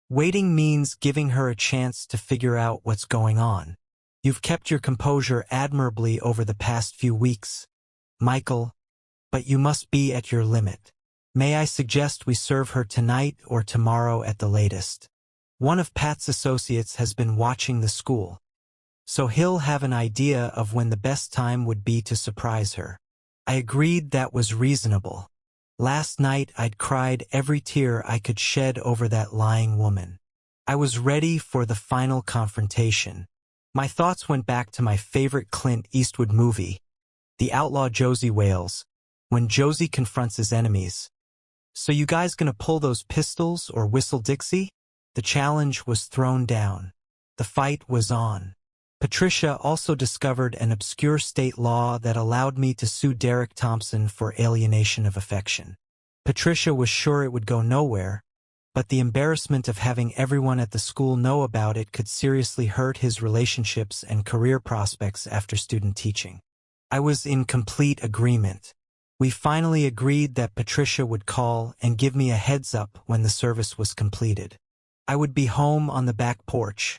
Waiting means giving her a chance to figure out what's going on. "You've kept your composure admirably over the past few weeks, Michael, but you must be at your limit. May I suggest we serve her tonight or tomorrow at the latest? One of Pat's associates has been watching the school, so he'll have an idea of when the best time would be to surprise her." I agreed that was reasonable. Last night I'd cried every tear I could shed over that lying woman. I was ready for the final confrontation. My thoughts went back to my favorite Clint Eastwood movie, The Outlaw Josie Wales, when Josie confronts his enemies. "So you guys gonna pull those pistols or whistle Dixie?" The challenge was thrown down. The fight was on. Patricia also discovered an obscure state law that allowed me to sue Derek Thompson for alienation of affection. Patricia was sure it would go nowhere, but the embarrassment of having everyone at the school know about it could seriously hurt his relationships and career prospects after student teaching. I was in complete agreement. We finally agreed that Patricia would call and give me a heads up when the service was completed. I would be home on the back porch,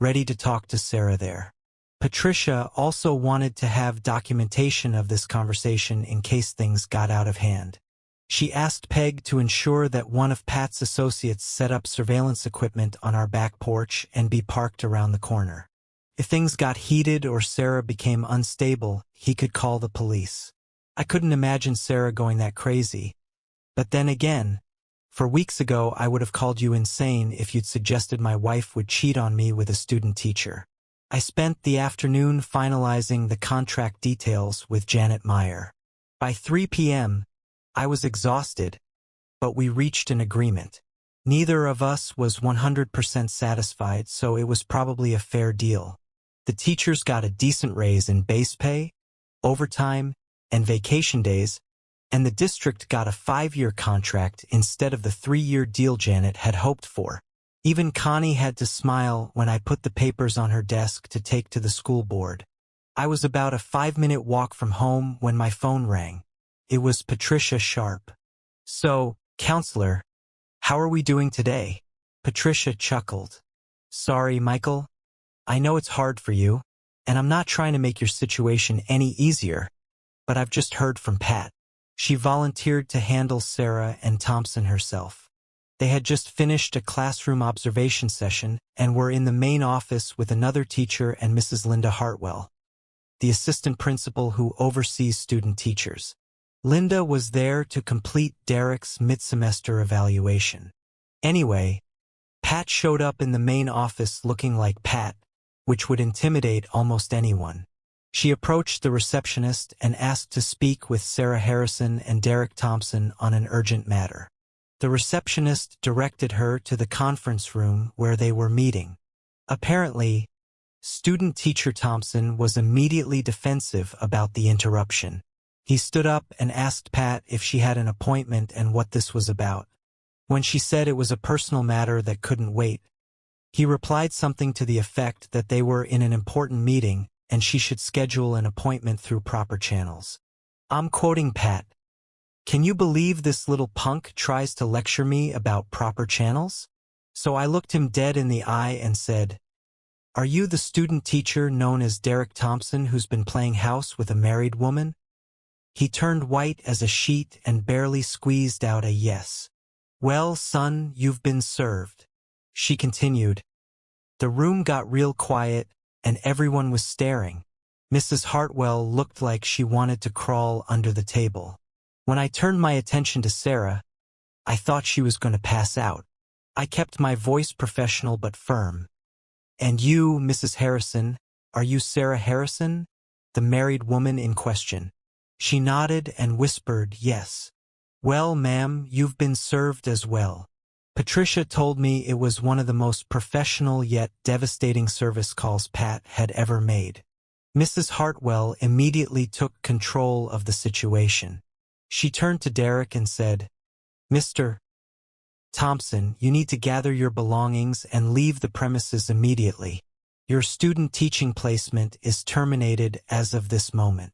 ready to talk to Sarah there. Patricia also wanted to have documentation of this conversation in case things got out of hand. She asked Peg to ensure that one of Pat's associates set up surveillance equipment on our back porch and be parked around the corner. If things got heated or Sarah became unstable, he could call the police. I couldn't imagine Sarah going that crazy. But then again, For weeks ago, I would have called you insane if you'd suggested my wife would cheat on me with a student teacher. I spent the afternoon finalizing the contract details with Janet Meyer. By 3 p.m., I was exhausted, but we reached an agreement. Neither of us was 100% satisfied, so it was probably a fair deal. The teachers got a decent raise in base pay, overtime, and vacation days, and the district got a 5-year contract instead of the 3-year deal Janet had hoped for. Even Connie had to smile when I put the papers on her desk to take to the school board. I was about a 5-minute walk from home when my phone rang. It was Patricia Sharp. "So, counselor, how are we doing today?" Patricia chuckled. "Sorry, Michael. I know it's hard for you, and I'm not trying to make your situation any easier, but I've just heard from Pat. She volunteered to handle Sarah and Thompson herself. They had just finished a classroom observation session and were in the main office with another teacher and Mrs. Linda Hartwell, the assistant principal who oversees student teachers. Linda was there to complete Derek's mid-semester evaluation. Anyway, Pat showed up in the main office looking like Pat, which would intimidate almost anyone. She approached the receptionist and asked to speak with Sarah Harrison and Derek Thompson on an urgent matter. The receptionist directed her to the conference room where they were meeting. Apparently, student teacher Thompson was immediately defensive about the interruption. He stood up and asked Pat if she had an appointment and what this was about. When she said it was a personal matter that couldn't wait, he replied something to the effect that they were in an important meeting and she should schedule an appointment through proper channels. I'm quoting Pat. "Can you believe this little punk tries to lecture me about proper channels?" So I looked him dead in the eye and said, "Are you the student teacher known as Derek Thompson who's been playing house with a married woman?" He turned white as a sheet and barely squeezed out a yes. "Well, son, you've been served," she continued. The room got real quiet and everyone was staring. Mrs. Hartwell looked like she wanted to crawl under the table. When I turned my attention to Sarah, I thought she was going to pass out. I kept my voice professional but firm. "And you, Mrs. Harrison, are you Sarah Harrison, the married woman in question?" She nodded and whispered yes. "Well, ma'am, you've been served as well." Patricia told me it was one of the most professional yet devastating service calls Pat had ever made. Mrs. Hartwell immediately took control of the situation. She turned to Derek and said, "Mr. Thompson, you need to gather your belongings and leave the premises immediately. Your student teaching placement is terminated as of this moment."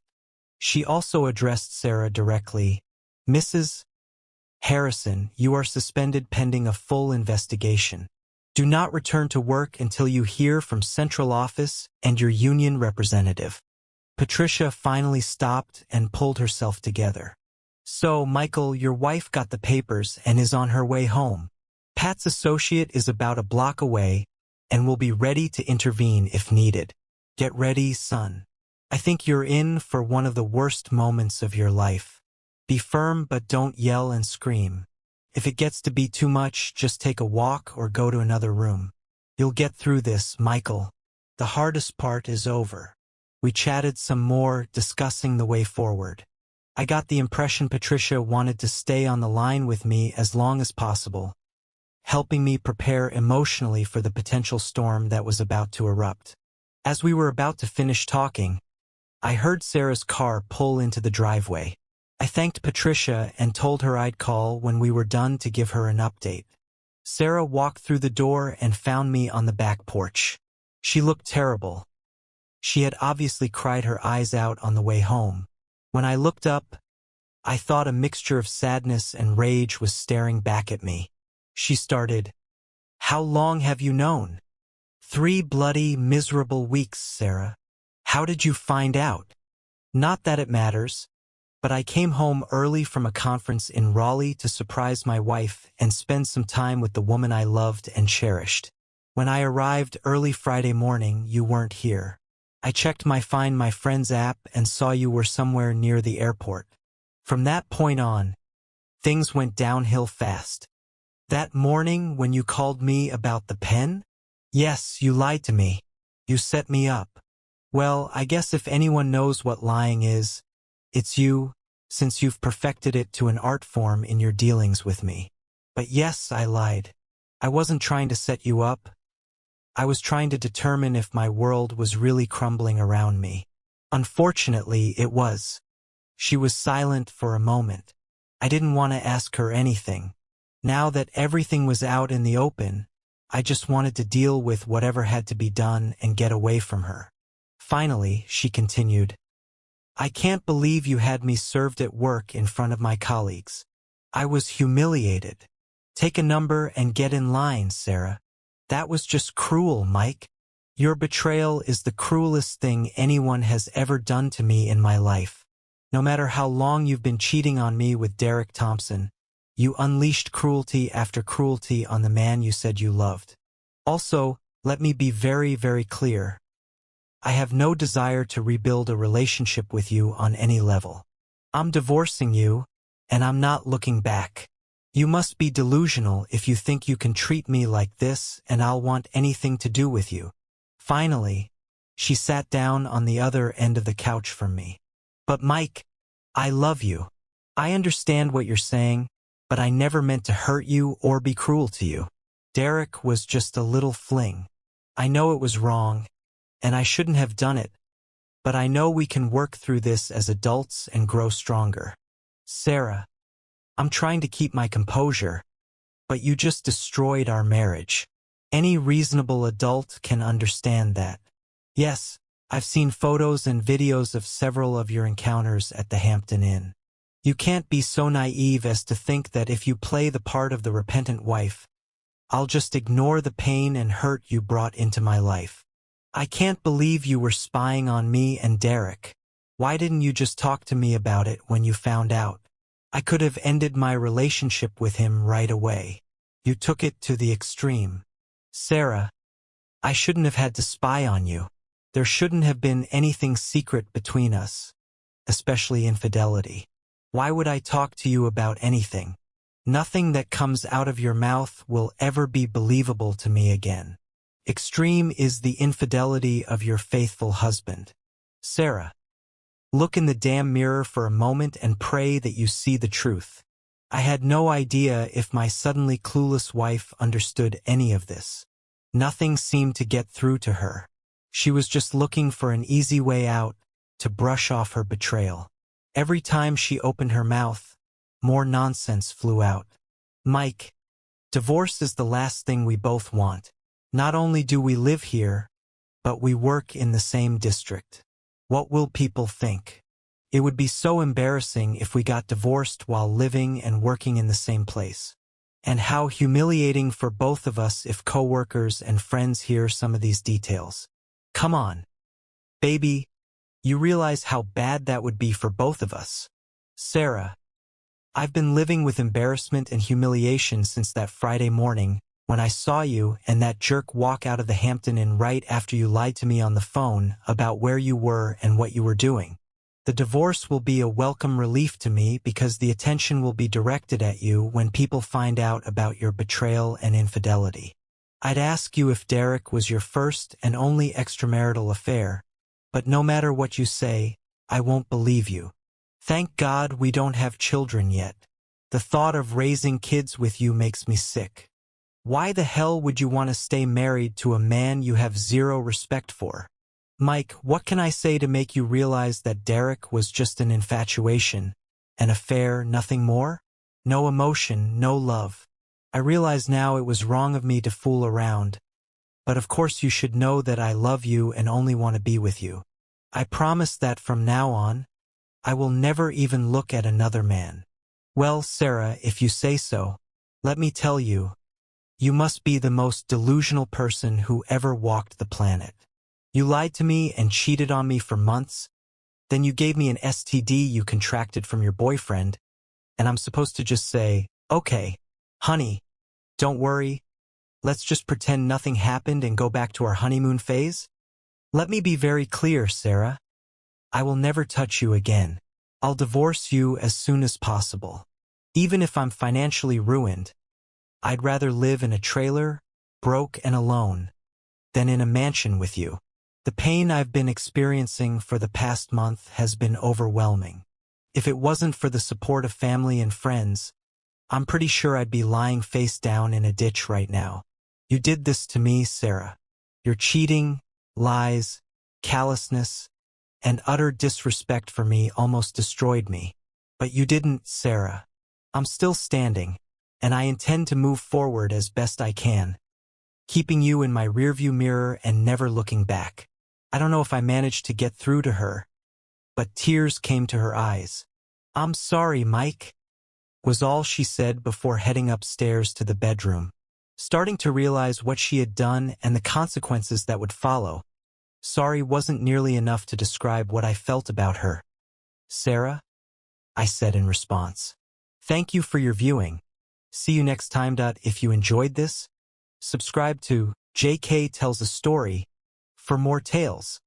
She also addressed Sarah directly. "Mrs. Harrison, you are suspended pending a full investigation. Do not return to work until you hear from central office and your union representative." Patricia finally stopped and pulled herself together. "So, Michael, your wife got the papers and is on her way home. Pat's associate is about a block away and will be ready to intervene if needed. Get ready, son. I think you're in for one of the worst moments of your life. Be firm but don't yell and scream. If it gets to be too much, just take a walk or go to another room. You'll get through this, Michael. The hardest part is over." We chatted some more, discussing the way forward. I got the impression Patricia wanted to stay on the line with me as long as possible, helping me prepare emotionally for the potential storm that was about to erupt. As we were about to finish talking, I heard Sarah's car pull into the driveway. I thanked Patricia and told her I'd call when we were done to give her an update. Sarah walked through the door and found me on the back porch. She looked terrible. She had obviously cried her eyes out on the way home. When I looked up, I thought a mixture of sadness and rage was staring back at me. She started, "How long have you known?" "3 bloody, miserable weeks, Sarah." "How did you find out?" "Not that it matters, but I came home early from a conference in Raleigh to surprise my wife and spend some time with the woman I loved and cherished. When I arrived early Friday morning, you weren't here. I checked my Find My Friends app and saw you were somewhere near the airport. From that point on, things went downhill fast. That morning when you called me about the pen? Yes, you lied to me. You set me up. Well, I guess if anyone knows what lying is, it's you, since you've perfected it to an art form in your dealings with me. But yes, I lied. I wasn't trying to set you up. I was trying to determine if my world was really crumbling around me. Unfortunately, it was. She was silent for a moment. I didn't want to ask her anything. Now that everything was out in the open, I just wanted to deal with whatever had to be done and get away from her. Finally, she continued, I can't believe you had me served at work in front of my colleagues. I was humiliated. Take a number and get in line, Sarah. That was just cruel, Mike. Your betrayal is the cruelest thing anyone has ever done to me in my life. No matter how long you've been cheating on me with Derek Thompson, you unleashed cruelty after cruelty on the man you said you loved. Also, let me be very, very clear. I have no desire to rebuild a relationship with you on any level. I'm divorcing you, and I'm not looking back. You must be delusional if you think you can treat me like this and I'll want anything to do with you. Finally, she sat down on the other end of the couch from me. But Mike, I love you. I understand what you're saying, but I never meant to hurt you or be cruel to you. Derek was just a little fling. I know it was wrong, and I shouldn't have done it, but I know we can work through this as adults and grow stronger. Sarah, I'm trying to keep my composure, but you just destroyed our marriage. Any reasonable adult can understand that. Yes, I've seen photos and videos of several of your encounters at the Hampton Inn. You can't be so naive as to think that if you play the part of the repentant wife, I'll just ignore the pain and hurt you brought into my life. I can't believe you were spying on me and Derek. Why didn't you just talk to me about it when you found out? I could have ended my relationship with him right away. You took it to the extreme. Sarah, I shouldn't have had to spy on you. There shouldn't have been anything secret between us, especially infidelity. Why would I talk to you about anything? Nothing that comes out of your mouth will ever be believable to me again. Extreme is the infidelity of your faithful husband. Sarah, look in the damn mirror for a moment and pray that you see the truth. I had no idea if my suddenly clueless wife understood any of this. Nothing seemed to get through to her. She was just looking for an easy way out to brush off her betrayal. Every time she opened her mouth, more nonsense flew out. Mike, divorce is the last thing we both want. Not only do we live here, but we work in the same district. What will people think? It would be so embarrassing if we got divorced while living and working in the same place. And how humiliating for both of us if coworkers and friends hear some of these details. Come on, baby, you realize how bad that would be for both of us. Sarah, I've been living with embarrassment and humiliation since that Friday morning when I saw you and that jerk walk out of the Hampton Inn right after you lied to me on the phone about where you were and what you were doing. The divorce will be a welcome relief to me because the attention will be directed at you when people find out about your betrayal and infidelity. I'd ask you if Derek was your first and only extramarital affair, but no matter what you say, I won't believe you. Thank God we don't have children yet. The thought of raising kids with you makes me sick. Why the hell would you want to stay married to a man you have zero respect for? Mike, what can I say to make you realize that Derek was just an infatuation, an affair, nothing more? No emotion, no love. I realize now it was wrong of me to fool around, but of course you should know that I love you and only want to be with you. I promise that from now on, I will never even look at another man. Well, Sarah, if you say so, let me tell you, you must be the most delusional person who ever walked the planet. You lied to me and cheated on me for months, then you gave me an STD you contracted from your boyfriend, and I'm supposed to just say, okay, honey, don't worry, let's just pretend nothing happened and go back to our honeymoon phase? Let me be very clear, Sarah. I will never touch you again. I'll divorce you as soon as possible. Even if I'm financially ruined, I'd rather live in a trailer, broke and alone, than in a mansion with you. The pain I've been experiencing for the past month has been overwhelming. If it wasn't for the support of family and friends, I'm pretty sure I'd be lying face down in a ditch right now. You did this to me, Sarah. Your cheating, lies, callousness, and utter disrespect for me almost destroyed me. But you didn't, Sarah. I'm still standing, and I intend to move forward as best I can, keeping you in my rearview mirror and never looking back. I don't know if I managed to get through to her, but tears came to her eyes. I'm sorry, Mike, was all she said before heading upstairs to the bedroom. Starting to realize what she had done and the consequences that would follow, sorry wasn't nearly enough to describe what I felt about her. Sarah, I said in response. Thank you for your viewing. See you next time. If you enjoyed this, subscribe to JK Tells a Story for more tales.